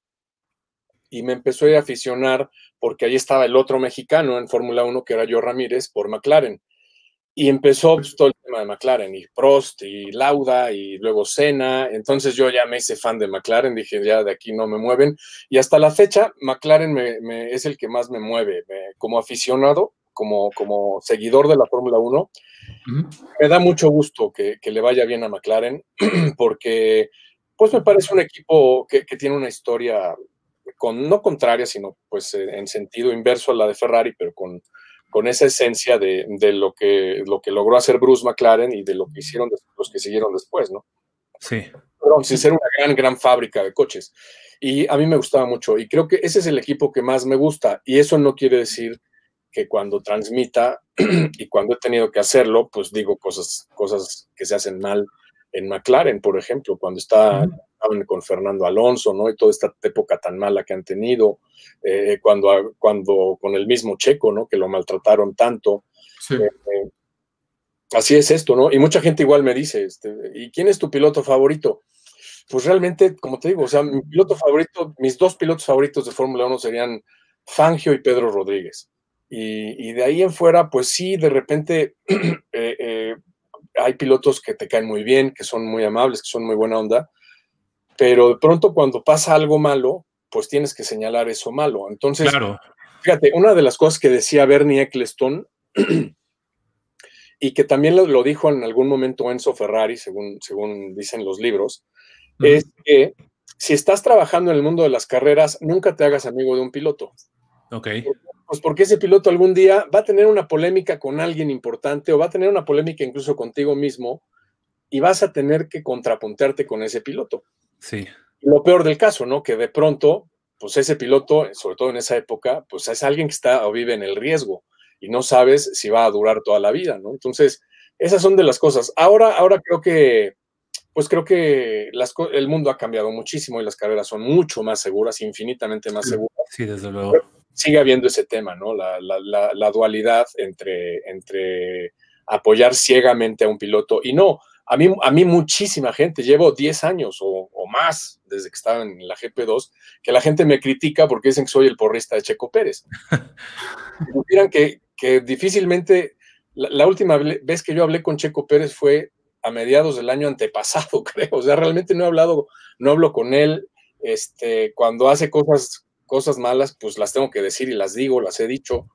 y me empezó a aficionar porque ahí estaba el otro mexicano en Fórmula 1, que era Joe Ramírez, por McLaren. Y empezó pues, todo el tema de McLaren, y Prost, y Lauda, y luego Senna. Entonces yo ya me hice fan de McLaren, dije, ya de aquí no me mueven. Y hasta la fecha, McLaren es el que más me mueve. Como aficionado, como seguidor de la Fórmula 1, me da mucho gusto que le vaya bien a McLaren, porque pues me parece un equipo que tiene una historia no contraria, sino pues en sentido inverso a la de Ferrari, pero con esa esencia de lo que logró hacer Bruce McLaren y de lo que hicieron los que siguieron después, ¿no? Sí. Pero sin ser una gran fábrica de coches. Y a mí me gustaba mucho, y creo que ese es el equipo que más me gusta, y eso no quiere decir que cuando transmita y cuando he tenido que hacerlo, pues digo cosas que se hacen mal en McLaren, por ejemplo, cuando estaban con Fernando Alonso, ¿no? Y toda esta época tan mala que han tenido, cuando con el mismo Checo, ¿no? Que lo maltrataron tanto. Sí. Así es esto, ¿no? Y mucha gente igual me dice, ¿y quién es tu piloto favorito? Pues realmente, como te digo, o sea, mis dos pilotos favoritos de Fórmula 1 serían Fangio y Pedro Rodríguez. Y de ahí en fuera, pues sí, de repente hay pilotos que te caen muy bien, que son muy amables, que son muy buena onda, pero de pronto cuando pasa algo malo, pues tienes que señalar eso malo. Entonces, claro. Fíjate, una de las cosas que decía Bernie Ecclestone, y que también lo dijo en algún momento Enzo Ferrari, según dicen los libros, es que si estás trabajando en el mundo de las carreras, nunca te hagas amigo de un piloto. Ok. Pues porque ese piloto algún día va a tener una polémica con alguien importante o va a tener una polémica incluso contigo mismo y vas a tener que contrapuntearte con ese piloto. Sí. Y lo peor del caso, ¿no? Que de pronto, pues ese piloto, sobre todo en esa época, pues es alguien que está o vive en el riesgo y no sabes si va a durar toda la vida, ¿no? Entonces, esas son de las cosas. Ahora creo que el mundo ha cambiado muchísimo y las carreras son mucho más seguras, infinitamente más seguras. Sí, desde luego. Pero sigue habiendo ese tema, ¿no? La dualidad entre apoyar ciegamente a un piloto y no. A mí muchísima gente, llevo 10 años o más desde que estaba en la GP2, que la gente me critica porque dicen que soy el porrista de Checo Pérez. Dirán que difícilmente, la última vez que yo hablé con Checo Pérez fue a mediados del año antepasado, creo. O sea, realmente no hablo con él. Cuando hace cosas malas, pues las tengo que decir y las digo, las he dicho.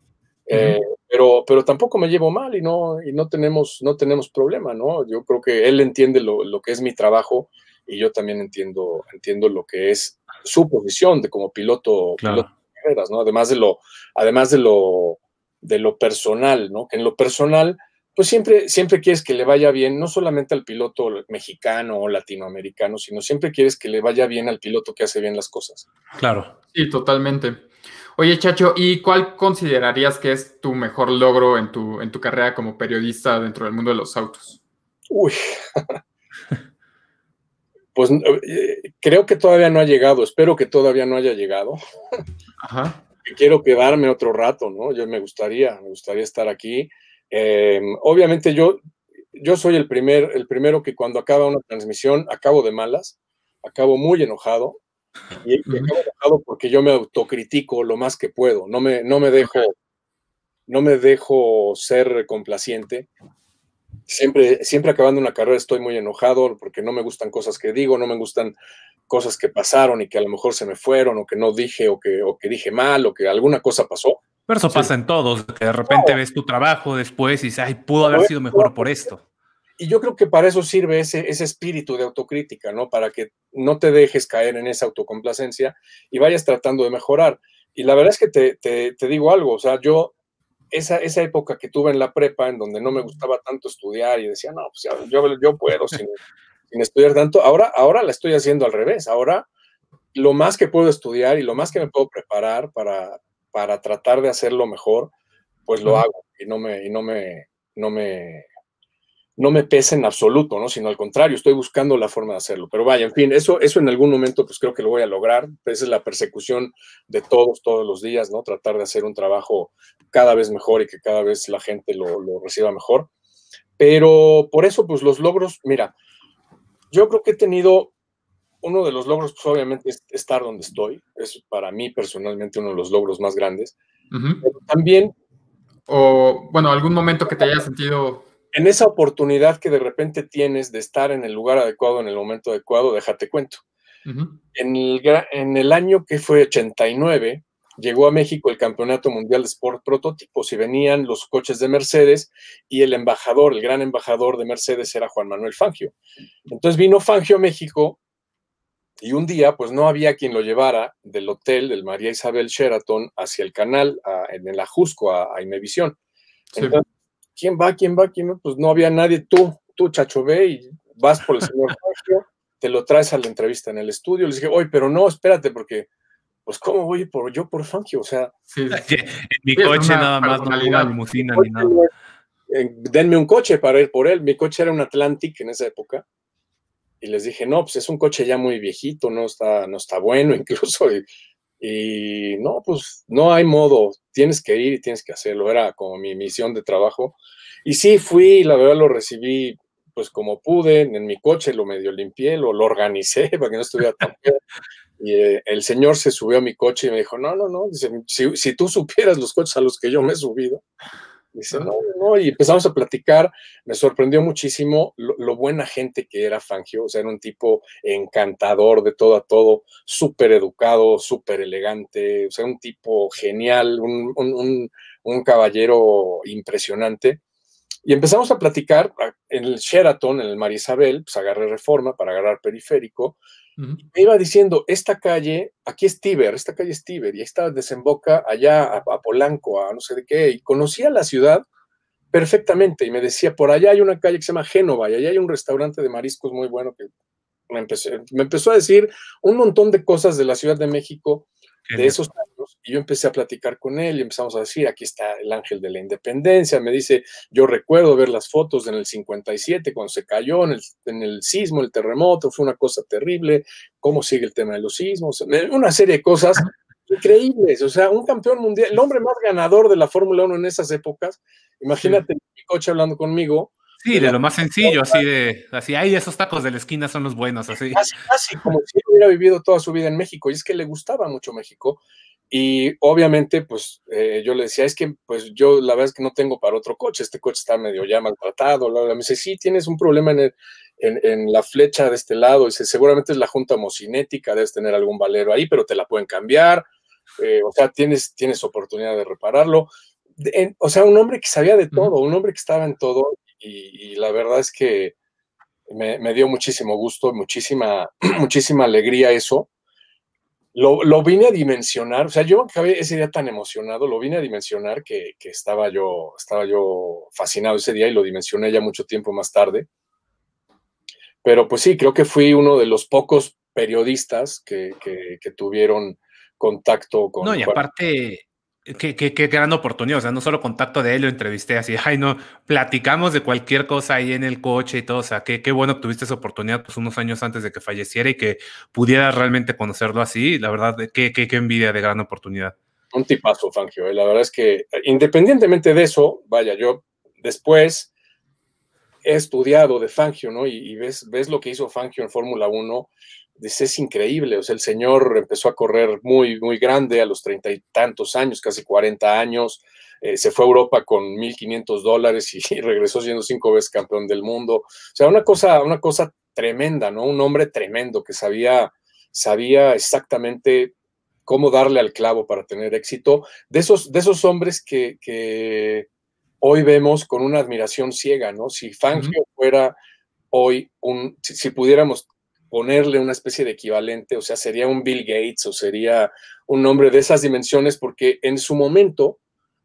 Pero tampoco me llevo mal y no tenemos problema, ¿no? Yo creo que él entiende lo que es mi trabajo y yo también entiendo lo que es su posición como piloto, claro. piloto de carreras, ¿no? Además de lo personal, ¿no? Que en lo personal, pues siempre quieres que le vaya bien, no solamente al piloto mexicano o latinoamericano, sino siempre quieres que le vaya bien al piloto que hace bien las cosas. Claro. Sí, totalmente. Oye, Chacho, ¿y cuál considerarías que es tu mejor logro en tu carrera como periodista dentro del mundo de los autos? Uy, pues creo que todavía no ha llegado, espero que todavía no haya llegado. Ajá. Quiero quedarme otro rato, ¿no? Me gustaría estar aquí. Obviamente yo soy el primero que cuando acaba una transmisión acabo de malas, acabo muy enojado. Y acabo enojado porque yo me autocritico lo más que puedo, no me dejo ser complaciente. Siempre acabando una carrera estoy muy enojado porque no me gustan cosas que digo, no me gustan cosas que pasaron y que a lo mejor se me fueron o que no dije o que dije mal o que alguna cosa pasó. Pero eso pasa en todos, que de repente ves tu trabajo después y dices, ay, pudo haber sido mejor por esto. Y yo creo que para eso sirve ese espíritu de autocrítica, ¿no? Para que no te dejes caer en esa autocomplacencia y vayas tratando de mejorar. Y la verdad es que te digo algo, o sea, yo, esa época que tuve en la prepa, en donde no me gustaba tanto estudiar y decía, no, pues yo puedo sin estudiar tanto, ahora la estoy haciendo al revés. Ahora, lo más que puedo estudiar y lo más que me puedo preparar para tratar de hacerlo mejor, pues lo hago y no me pesa en absoluto, ¿no? Sino al contrario, estoy buscando la forma de hacerlo. Pero vaya, en fin, eso en algún momento pues creo que lo voy a lograr. Esa es la persecución de todos los días, ¿no? Tratar de hacer un trabajo cada vez mejor y que cada vez la gente lo reciba mejor. Pero por eso, pues los logros, mira, yo creo que he tenido uno de los logros, pues obviamente es estar donde estoy. Es para mí personalmente uno de los logros más grandes. Pero también... O, bueno, algún momento que te haya sentido... En esa oportunidad que de repente tienes de estar en el lugar adecuado, en el momento adecuado, déjate cuento. En el año que fue 89, llegó a México el Campeonato Mundial de Sport Prototipos y venían los coches de Mercedes y el gran embajador de Mercedes era Juan Manuel Fangio. Entonces vino Fangio a México y un día pues no había quien lo llevara del hotel del María Isabel Sheraton hacia el canal, en el Ajusco, a Imevisión. Entonces, sí. ¿Quién va? Pues no había nadie. Tú, Chacho, ve y vas por el señor Fangio, te lo traes a la entrevista en el estudio. Les dije, oye, pero no, espérate, porque, pues, ¿cómo voy yo por Fangio? O sea... Sí. En mi coche nada más, no tengo una limusina ni nada. Denme un coche para ir por él. Mi coche era un Atlantic en esa época. Y les dije, no, pues es un coche ya muy viejito, no está bueno incluso. Y no, pues no hay modo, tienes que ir y tienes que hacerlo, era como mi misión de trabajo. Y sí, fui, y la verdad lo recibí pues como pude, en mi coche lo medio limpié, lo organicé para que no estuviera tan feo. Y el señor se subió a mi coche y me dijo, no, dice, si tú supieras los coches a los que yo me he subido. Dice, no, y empezamos a platicar, me sorprendió muchísimo lo buena gente que era Fangio, o sea, era un tipo encantador de todo a todo, súper educado, súper elegante, o sea, un tipo genial, un caballero impresionante. Y empezamos a platicar en el Sheraton, en el María Isabel, pues agarré Reforma para agarrar Periférico, y me iba diciendo, esta calle es Tíber, y esta desemboca allá a Polanco, a no sé de qué, y conocía la ciudad perfectamente, y me decía, por allá hay una calle que se llama Génova, y allá hay un restaurante de mariscos muy bueno, que me empezó a decir un montón de cosas de la Ciudad de México, de esos años, y yo empecé a platicar con él y empezamos a decir, aquí está el Ángel de la Independencia. Me dice, yo recuerdo ver las fotos en el 57 cuando se cayó en el sismo, el terremoto, fue una cosa terrible, cómo sigue el tema de los sismos, una serie de cosas increíbles. O sea, un campeón mundial, el hombre más ganador de la Fórmula 1 en esas épocas. Imagínate mi coche hablando conmigo. Sí, de lo más sencillo, así, ay, esos tacos de la esquina son los buenos, así. Casi como si hubiera vivido toda su vida en México, y es que le gustaba mucho México, y obviamente, pues, yo le decía, es que, pues, yo la verdad es que no tengo para otro coche, este coche está medio ya maltratado, me dice, sí, tienes un problema en la flecha de este lado, dice, seguramente es la junta homocinética, debes tener algún valero ahí, pero te la pueden cambiar, o sea, tienes oportunidad de repararlo, o sea, un hombre que sabía de todo, un hombre que estaba en todo, y la verdad es que me dio muchísimo gusto, muchísima alegría eso. Lo vine a dimensionar, o sea, yo acabé ese día tan emocionado, lo vine a dimensionar que estaba yo fascinado ese día y lo dimensioné ya mucho tiempo más tarde. Pero pues sí, creo que fui uno de los pocos periodistas que tuvieron contacto con... No, y aparte... Qué gran oportunidad, o sea, no solo contacto de él, lo entrevisté así, ay no, platicamos de cualquier cosa ahí en el coche y todo, o sea, qué bueno que tuviste esa oportunidad pues unos años antes de que falleciera y que pudieras realmente conocerlo así, la verdad, qué envidia de gran oportunidad. Un tipazo, Fangio, la verdad es que independientemente de eso, vaya, yo después he estudiado de Fangio, ¿no? Y ves lo que hizo Fangio en Fórmula 1, es increíble, o sea, el señor empezó a correr muy, muy grande a los 30 y tantos años, casi 40 años, se fue a Europa con $1,500 y regresó siendo 5 veces campeón del mundo. O sea, una cosa tremenda, ¿no? Un hombre tremendo que sabía exactamente cómo darle al clavo para tener éxito. De esos hombres que hoy vemos con una admiración ciega, ¿no? Si Fangio fuera hoy si pudiéramos ponerle una especie de equivalente, o sea, sería un Bill Gates o sería un hombre de esas dimensiones, porque en su momento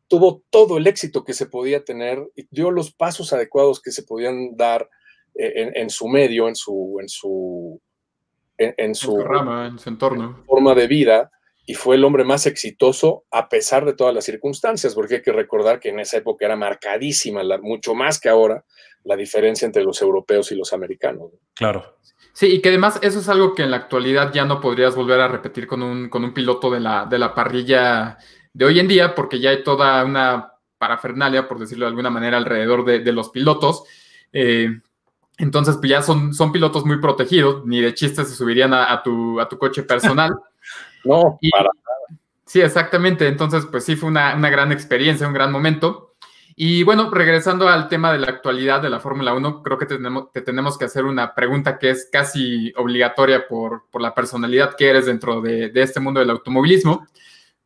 tuvo todo el éxito que se podía tener y dio los pasos adecuados que se podían dar en su medio, en su rama, en su entorno. Forma de vida, y fue el hombre más exitoso a pesar de todas las circunstancias, porque hay que recordar que en esa época era marcadísima, mucho más que ahora, la diferencia entre los europeos y los americanos. Claro. Sí, y que además eso es algo que en la actualidad ya no podrías volver a repetir con un piloto de la parrilla de hoy en día, porque ya hay toda una parafernalia, por decirlo de alguna manera, alrededor de los pilotos. Entonces, pues ya son pilotos muy protegidos, ni de chiste se subirían a tu coche personal. No, para nada. Sí, exactamente. Entonces, pues sí, fue una gran experiencia, un gran momento. Y bueno, regresando al tema de la actualidad de la Fórmula 1, creo que te tenemos que hacer una pregunta que es casi obligatoria por la personalidad que eres dentro de este mundo del automovilismo.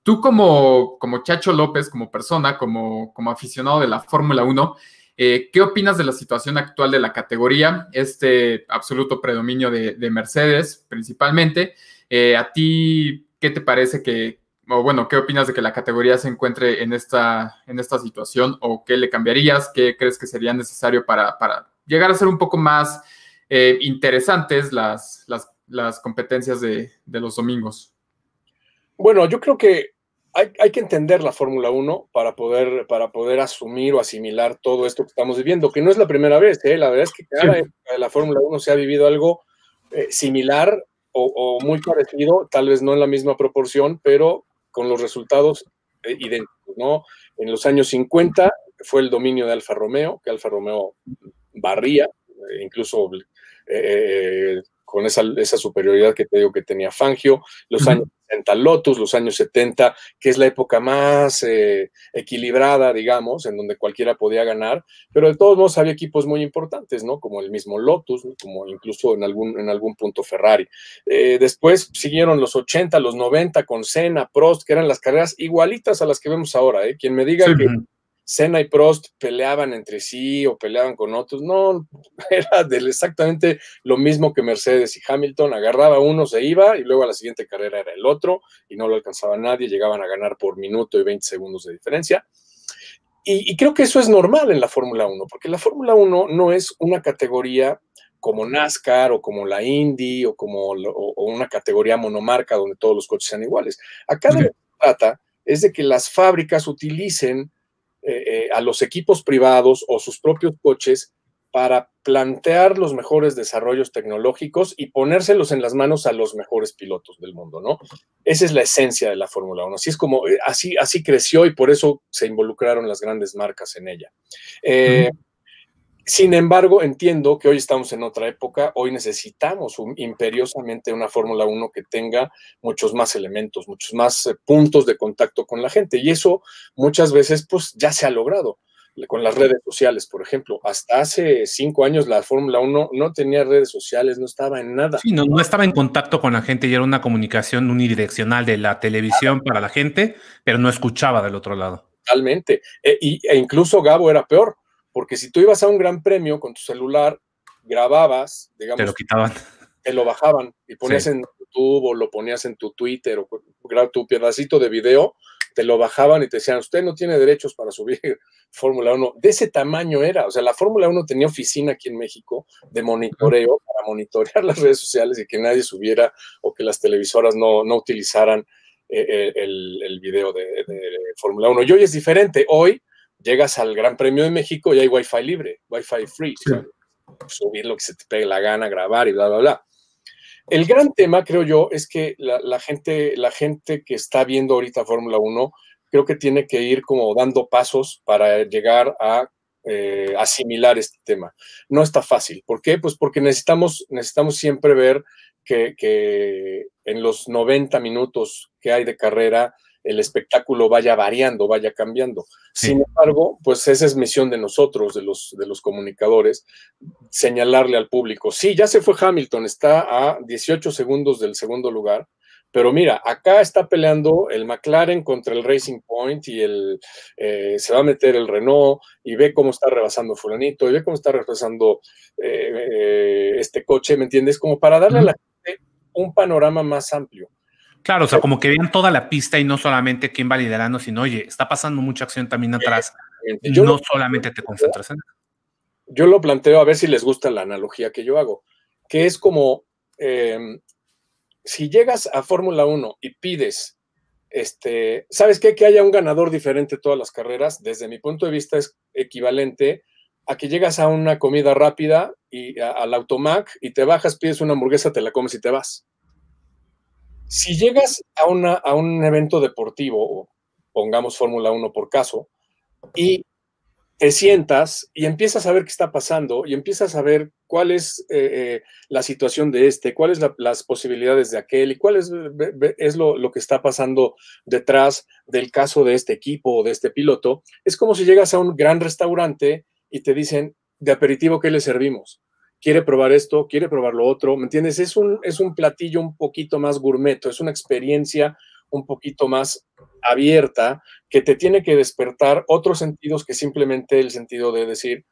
Tú como Chacho López, como persona, como aficionado de la Fórmula 1, ¿qué opinas de la situación actual de la categoría? Este absoluto predominio de Mercedes, principalmente. ¿A ti qué te parece qué opinas de que la categoría se encuentre en esta situación? ¿O qué le cambiarías? ¿Qué crees que sería necesario para llegar a ser un poco más interesantes las competencias de los domingos? Bueno, yo creo que hay que entender la Fórmula 1 para poder asumir o asimilar todo esto que estamos viviendo, que no es la primera vez, ¿eh? La verdad es que cada época de la Fórmula 1 se ha vivido algo similar o muy parecido, tal vez no en la misma proporción, pero con los resultados idénticos, ¿no? En los años 50 fue el dominio de Alfa Romeo, que Alfa Romeo barría, incluso con esa superioridad que te digo que tenía Fangio, los años 60 Lotus, los años 70, que es la época más equilibrada, digamos, en donde cualquiera podía ganar, pero de todos modos había equipos muy importantes, ¿no? Como el mismo Lotus, ¿no? Como incluso en algún punto Ferrari. Después siguieron los 80, los 90 con Senna, Prost, que eran las carreras igualitas a las que vemos ahora, ¿eh? Quien me diga que Senna y Prost peleaban entre sí o peleaban con otros, no, era exactamente lo mismo que Mercedes y Hamilton, agarraba uno, se iba y luego a la siguiente carrera era el otro y no lo alcanzaba nadie, llegaban a ganar por minuto y 20 segundos de diferencia. Y creo que eso es normal en la Fórmula 1, porque la Fórmula 1 no es una categoría como NASCAR o como la Indy o una categoría monomarca donde todos los coches sean iguales. Acá de lo que se trata es de que las fábricas utilicen a los equipos privados o sus propios coches para plantear los mejores desarrollos tecnológicos y ponérselos en las manos a los mejores pilotos del mundo, ¿no? Esa es la esencia de la Fórmula 1. Así es como, así creció y por eso se involucraron las grandes marcas en ella. Sin embargo, entiendo que hoy estamos en otra época, hoy necesitamos imperiosamente una Fórmula 1 que tenga muchos más elementos, muchos más puntos de contacto con la gente, y eso muchas veces pues ya se ha logrado con las redes sociales, por ejemplo. Hasta hace 5 años la Fórmula 1 no tenía redes sociales, no estaba en nada. Sí, no estaba en contacto con la gente y era una comunicación unidireccional de la televisión para la gente, pero no escuchaba del otro lado. Totalmente. E incluso, Gabo, era peor, porque si tú ibas a un gran premio con tu celular, grababas, digamos, te lo quitaban, te lo bajaban y ponías en YouTube o lo ponías en tu Twitter o tu pedacito de video, te lo bajaban y te decían, usted no tiene derechos para subir Fórmula 1. De ese tamaño era, o sea, la Fórmula 1 tenía oficina aquí en México de monitoreo para monitorear las redes sociales y que nadie subiera o que las televisoras no utilizaran el video de Fórmula 1. Y hoy es diferente, hoy llegas al Gran Premio de México y hay Wi-Fi libre, Wi-Fi free, sí. O sea, subir lo que se te pegue la gana, grabar y bla, bla, bla. El gran tema, creo yo, es que la gente que está viendo ahorita Fórmula 1, creo que tiene que ir como dando pasos para llegar a asimilar este tema. No está fácil. ¿Por qué? Pues porque necesitamos siempre ver que en los 90 minutos que hay de carrera, el espectáculo vaya variando, vaya cambiando. Sí. Sin embargo, pues esa es misión de nosotros, de los comunicadores, señalarle al público, sí, ya se fue Hamilton, está a 18 segundos del segundo lugar, Pero mira, acá está peleando el McLaren contra el Racing Point y se va a meter el Renault y ve cómo está rebasando fulanito y ve cómo está rebasando este coche, ¿me entiendes? Como para darle a la gente un panorama más amplio. Claro, o sea, como que vean toda la pista y no solamente quién va liderando, sino, oye, está pasando mucha acción también atrás. No solamente te concentras en eso. Yo lo planteo a ver si les gusta la analogía que yo hago, que es como si llegas a Fórmula 1 y pides, ¿sabes qué? Que haya un ganador diferente todas las carreras, desde mi punto de vista es equivalente a que llegas a una comida rápida y al Automac y te bajas, pides una hamburguesa, te la comes y te vas. Si llegas a un evento deportivo, pongamos Fórmula 1 por caso, y te sientas y empiezas a ver qué está pasando y empiezas a ver cuál es la situación de cuáles las posibilidades de aquel y cuál es lo que está pasando detrás del caso de este equipo o de este piloto. Es como si llegas a un gran restaurante y te dicen, de aperitivo, ¿qué le servimos? ¿Quiere probar esto? ¿Quiere probar lo otro? ¿Me entiendes? Es un platillo un poquito más gourmet, es una experiencia un poquito más abierta que te tiene que despertar otros sentidos que simplemente el sentido de decir,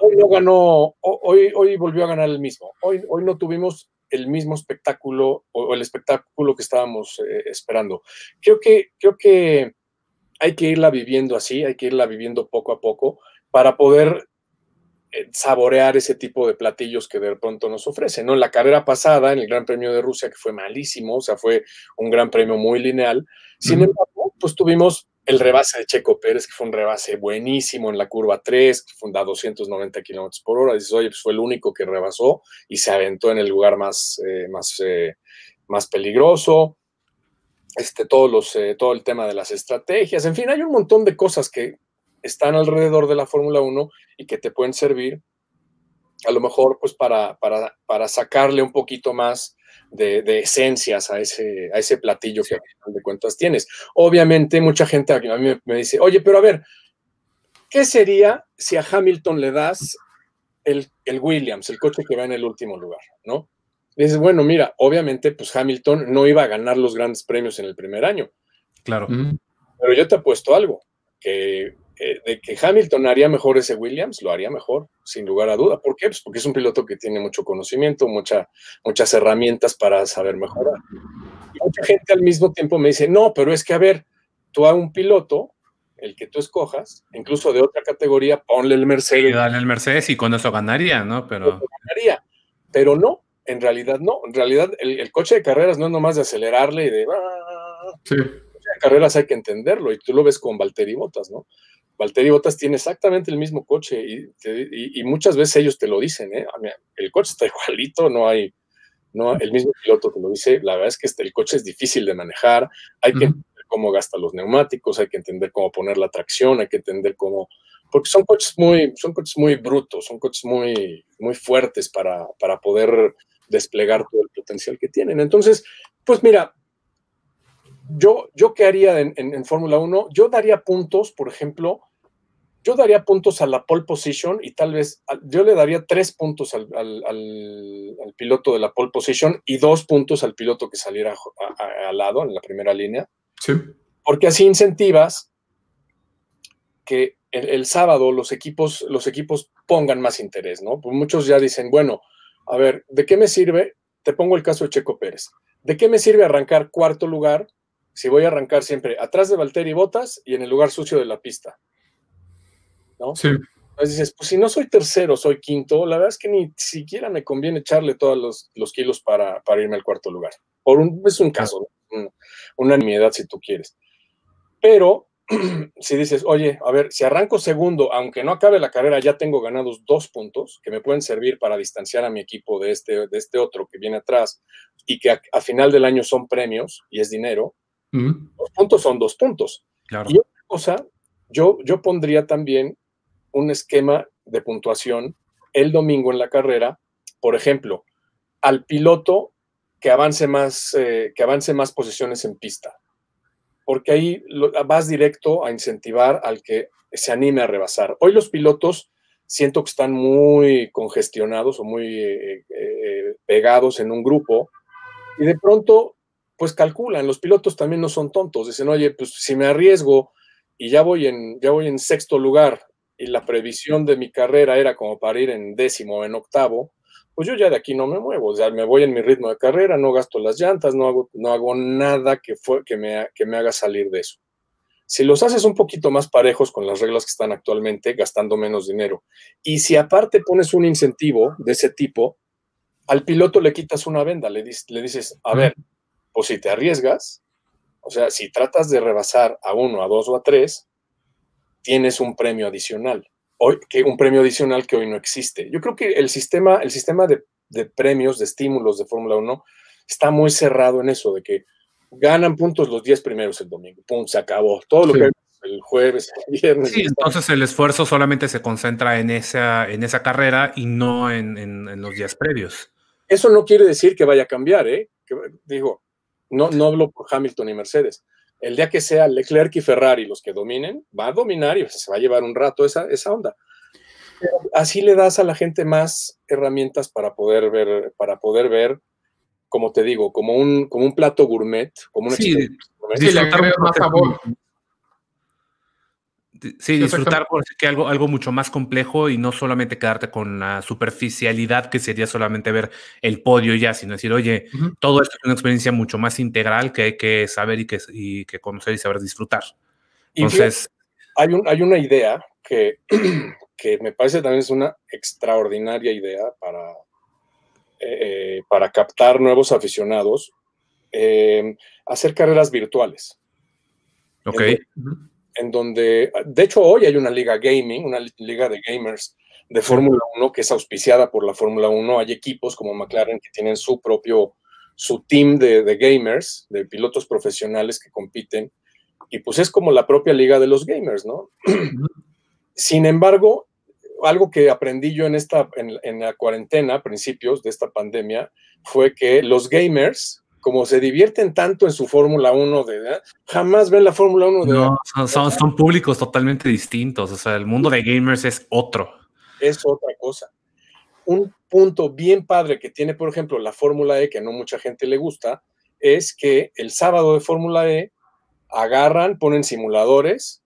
hoy no ganó, hoy volvió a ganar el mismo, hoy no tuvimos el mismo espectáculo o el espectáculo que estábamos esperando. Creo que hay que irla viviendo así, hay que irla viviendo poco a poco para poder saborear ese tipo de platillos que de pronto nos ofrecen, ¿no? En la carrera pasada, en el Gran Premio de Rusia, que fue malísimo, o sea, fue un gran premio muy lineal, sin embargo, pues tuvimos el rebase de Checo Pérez, que fue un rebase buenísimo en la curva 3, que fue a 290 kilómetros por hora, dices, oye, pues fue el único que rebasó y se aventó en el lugar más peligroso, todo el tema de las estrategias, en fin, hay un montón de cosas que están alrededor de la Fórmula 1 y que te pueden servir a lo mejor pues para sacarle un poquito más de esencias a ese platillo que a final de cuentas tienes. Obviamente mucha gente a mí me dice, oye, pero a ver, ¿qué sería si a Hamilton le das el Williams, el coche que va en el último lugar, ¿no? Y dices, bueno, mira, obviamente pues Hamilton no iba a ganar los grandes premios en el primer año. Claro. Pero yo te apuesto algo, que de que Hamilton haría mejor ese Williams, lo haría mejor, sin lugar a duda. ¿Por qué? Pues porque es un piloto que tiene mucho conocimiento, muchas herramientas para saber mejorar. Y mucha gente al mismo tiempo me dice, no, pero es que, a ver, tú a un piloto, el que tú escojas, incluso de otra categoría, ponle el Mercedes. Sí, dale el Mercedes y con eso ganaría, ¿no? Pero no, en realidad no. En realidad el coche de carreras no es nomás de acelerarle y de... Sí. De carreras hay que entenderlo, y tú lo ves con Valtteri Bottas, ¿no? Valtteri Bottas tiene exactamente el mismo coche y muchas veces ellos te lo dicen, ¿eh? El coche está igualito, no, el mismo piloto te lo dice, la verdad es que el coche es difícil de manejar, hay que entender cómo gasta los neumáticos, hay que entender cómo poner la tracción, hay que entender cómo, porque son coches muy brutos, son coches muy, muy fuertes para poder desplegar todo el potencial que tienen. Entonces, pues mira, yo ¿qué haría en Fórmula 1? Yo daría puntos, por ejemplo, a la pole position y tal vez yo le daría 3 puntos al piloto de la pole position y 2 puntos al piloto que saliera al lado, en la primera línea. Sí. Porque así incentivas que el sábado los equipos pongan más interés, ¿no? Pues muchos ya dicen, bueno, a ver, ¿de qué me sirve? Te pongo el caso de Checo Pérez. ¿De qué me sirve arrancar cuarto lugar si voy a arrancar siempre atrás de Valtteri Bottas y en el lugar sucio de la pista? ¿No? Sí. Entonces dices, pues si no soy tercero, soy quinto, la verdad es que ni siquiera me conviene echarle todos los kilos para irme al cuarto lugar. Es un caso, una nimiedad si tú quieres. Pero si dices, oye, a ver, si arranco segundo, aunque no acabe la carrera, ya tengo ganados 2 puntos que me pueden servir para distanciar a mi equipo de este otro que viene atrás y que a final del año son premios y es dinero. 2 puntos son 2 puntos. Claro. Y otra cosa, yo pondría también un esquema de puntuación el domingo en la carrera, por ejemplo, al piloto que avance más posiciones en pista, porque ahí vas directo a incentivar al que se anime a rebasar. Hoy los pilotos siento que están muy congestionados o muy pegados en un grupo y de pronto pues calculan, los pilotos también no son tontos, dicen, oye, pues si me arriesgo y ya voy en sexto lugar y la previsión de mi carrera era como para ir en décimo o en octavo, pues yo ya de aquí no me muevo, o sea, me voy en mi ritmo de carrera, no gasto las llantas, no hago nada que me haga salir de eso. Si los haces un poquito más parejos con las reglas que están actualmente, gastando menos dinero, y si aparte pones un incentivo de ese tipo, al piloto le quitas una venda, le dices, a ver, pues si te arriesgas, o sea, si tratas de rebasar a 1, a 2 o a 3, tienes un premio adicional. Un premio adicional que hoy no existe. Yo creo que el sistema de premios, de estímulos de Fórmula 1 está muy cerrado en eso, de que ganan puntos los 10 primeros el domingo. Pum, se acabó. Todo lo que hay el jueves, el viernes. Sí, entonces el esfuerzo solamente se concentra en esa carrera y no en los días previos. Eso no quiere decir que vaya a cambiar, ¿eh? Digo, no hablo por Hamilton y Mercedes. El día que sea Leclerc y Ferrari los que dominen, va a dominar y se va a llevar un rato esa onda. Pero así le das a la gente más herramientas para poder ver, como te digo, como un plato gourmet, como una experiencia gourmet. Sí, le agregas más sabor. Sí, disfrutar por que algo mucho más complejo y no solamente quedarte con la superficialidad que sería solamente ver el podio ya, sino decir, oye, todo esto es una experiencia mucho más integral que hay que saber y que conocer y saber disfrutar. Entonces, hay una idea que me parece también es una extraordinaria idea para captar nuevos aficionados, hacer carreras virtuales. Ok. En donde, de hecho, hoy hay una liga gaming, una liga de gamers de Fórmula 1 que es auspiciada por la Fórmula 1. Hay equipos como McLaren que tienen su team de gamers, de pilotos profesionales que compiten, y pues es como la propia liga de los gamers, ¿no? Sin embargo, algo que aprendí yo en la cuarentena, a principios de esta pandemia, fue que los gamers, como se divierten tanto en su Fórmula 1, jamás ven la Fórmula 1 No, son públicos totalmente distintos. O sea, el mundo de gamers es otro. Es otra cosa. Un punto bien padre que tiene, por ejemplo, la Fórmula E, que no mucha gente le gusta, es que el sábado de Fórmula E agarran, ponen simuladores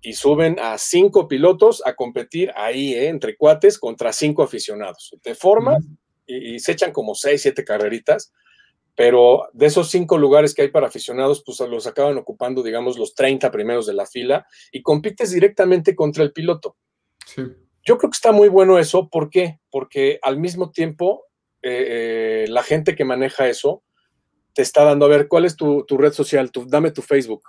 y suben a 5 pilotos a competir ahí, entre cuates, contra 5 aficionados. Te forman y se echan como 6, 7 carreritas, pero de esos 5 lugares que hay para aficionados, pues los acaban ocupando, digamos, los 30 primeros de la fila y compites directamente contra el piloto. Sí. Yo creo que está muy bueno eso. ¿Por qué? Porque al mismo tiempo la gente que maneja eso te está dando, a ver, ¿cuál es tu red social? Dame tu Facebook.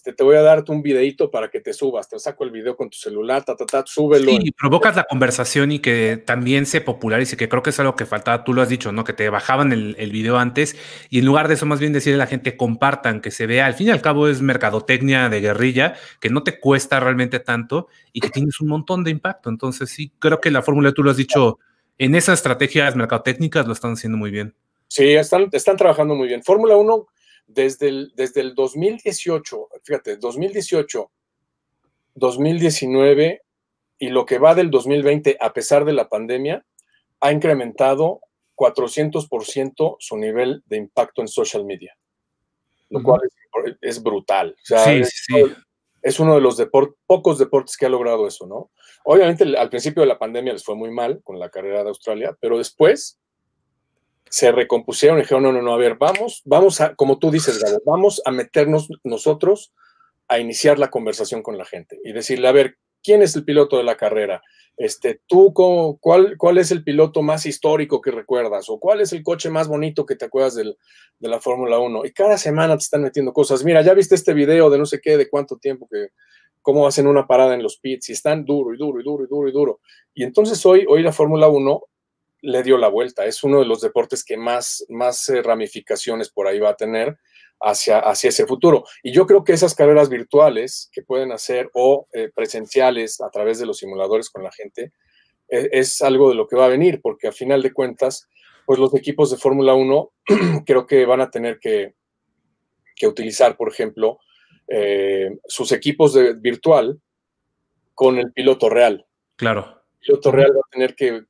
Te voy a darte un videito para que te subas. Te saco el video con tu celular, súbelo. Sí, provocas la conversación y que también se popularice, que creo que es algo que faltaba, tú lo has dicho, ¿no? Que te bajaban el video antes y en lugar de eso más bien decirle a la gente compartan, que se vea. Al fin y al cabo es mercadotecnia de guerrilla, que no te cuesta realmente tanto y que tienes un montón de impacto. Entonces sí, creo que la fórmula, tú lo has dicho, en esas estrategias mercadotécnicas lo están haciendo muy bien. Sí, están trabajando muy bien. Fórmula 1 desde el 2018, fíjate, 2018, 2019 y lo que va del 2020, a pesar de la pandemia, ha incrementado 400% su nivel de impacto en social media, lo cual es brutal. O sea, es uno de los pocos deportes que ha logrado eso, ¿no? Obviamente al principio de la pandemia les fue muy mal con la carrera de Australia, pero después se recompusieron y dijeron, no, a ver, vamos a, como tú dices, Gabo, vamos a meternos nosotros a iniciar la conversación con la gente y decirle, a ver, ¿quién es el piloto de la carrera? ¿Cuál es el piloto más histórico que recuerdas? ¿O cuál es el coche más bonito que te acuerdas de la Fórmula 1? Y cada semana te están metiendo cosas. Mira, ya viste este video de no sé qué, de cuánto tiempo, cómo hacen una parada en los pits y están duro. Y entonces hoy la Fórmula 1 le dio la vuelta. Es uno de los deportes que más ramificaciones por ahí va a tener hacia ese futuro. Y yo creo que esas carreras virtuales que pueden hacer o presenciales a través de los simuladores con la gente es algo de lo que va a venir, porque a final de cuentas, pues los equipos de Fórmula 1 creo que van a tener que utilizar, por ejemplo, sus equipos virtual con el piloto real. Claro. El piloto real va a tener que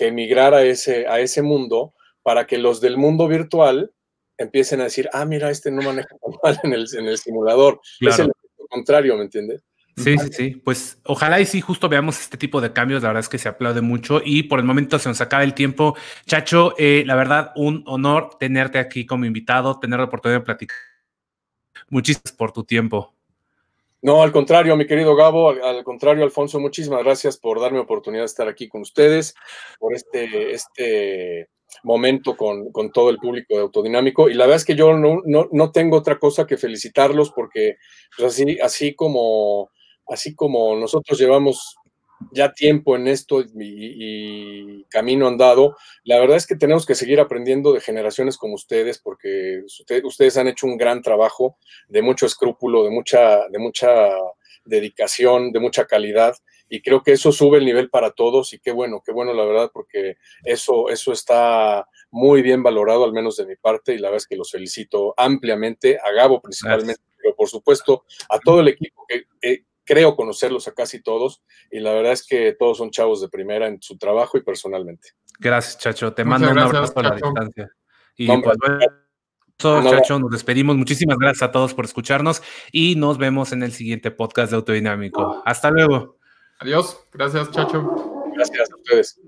emigrar a ese mundo para que los del mundo virtual empiecen a decir, mira, este no maneja tan mal en el simulador. Claro. Es el efecto contrario, ¿me entiendes? Sí. Pues ojalá y sí justo veamos este tipo de cambios. La verdad es que se aplaude mucho y por el momento se nos acaba el tiempo. Chacho, la verdad, un honor tenerte aquí como invitado, tener la oportunidad de platicar. Muchísimas gracias por tu tiempo. No, al contrario, mi querido Gabo, al contrario, Alfonso, muchísimas gracias por darme oportunidad de estar aquí con ustedes, por este momento con todo el público de Autodinámico. Y la verdad es que yo no tengo otra cosa que felicitarlos porque pues así como nosotros llevamos ya tiempo en esto y camino andado, la verdad es que tenemos que seguir aprendiendo de generaciones como ustedes, porque ustedes han hecho un gran trabajo de mucho escrúpulo, de mucha dedicación, de mucha calidad, y creo que eso sube el nivel para todos, y qué bueno, la verdad, porque eso está muy bien valorado, al menos de mi parte, y la verdad es que los felicito ampliamente, a Gabo principalmente, pero por supuesto a todo el equipo que creo conocerlos a casi todos, y la verdad es que todos son chavos de primera en su trabajo y personalmente. Gracias, Chacho. Te mando un abrazo a la distancia. Y no, pues bueno, Chacho, nos despedimos. Muchísimas gracias a todos por escucharnos y nos vemos en el siguiente podcast de Autodinámico. Hasta luego. Adiós. Gracias, Chacho. Gracias a ustedes.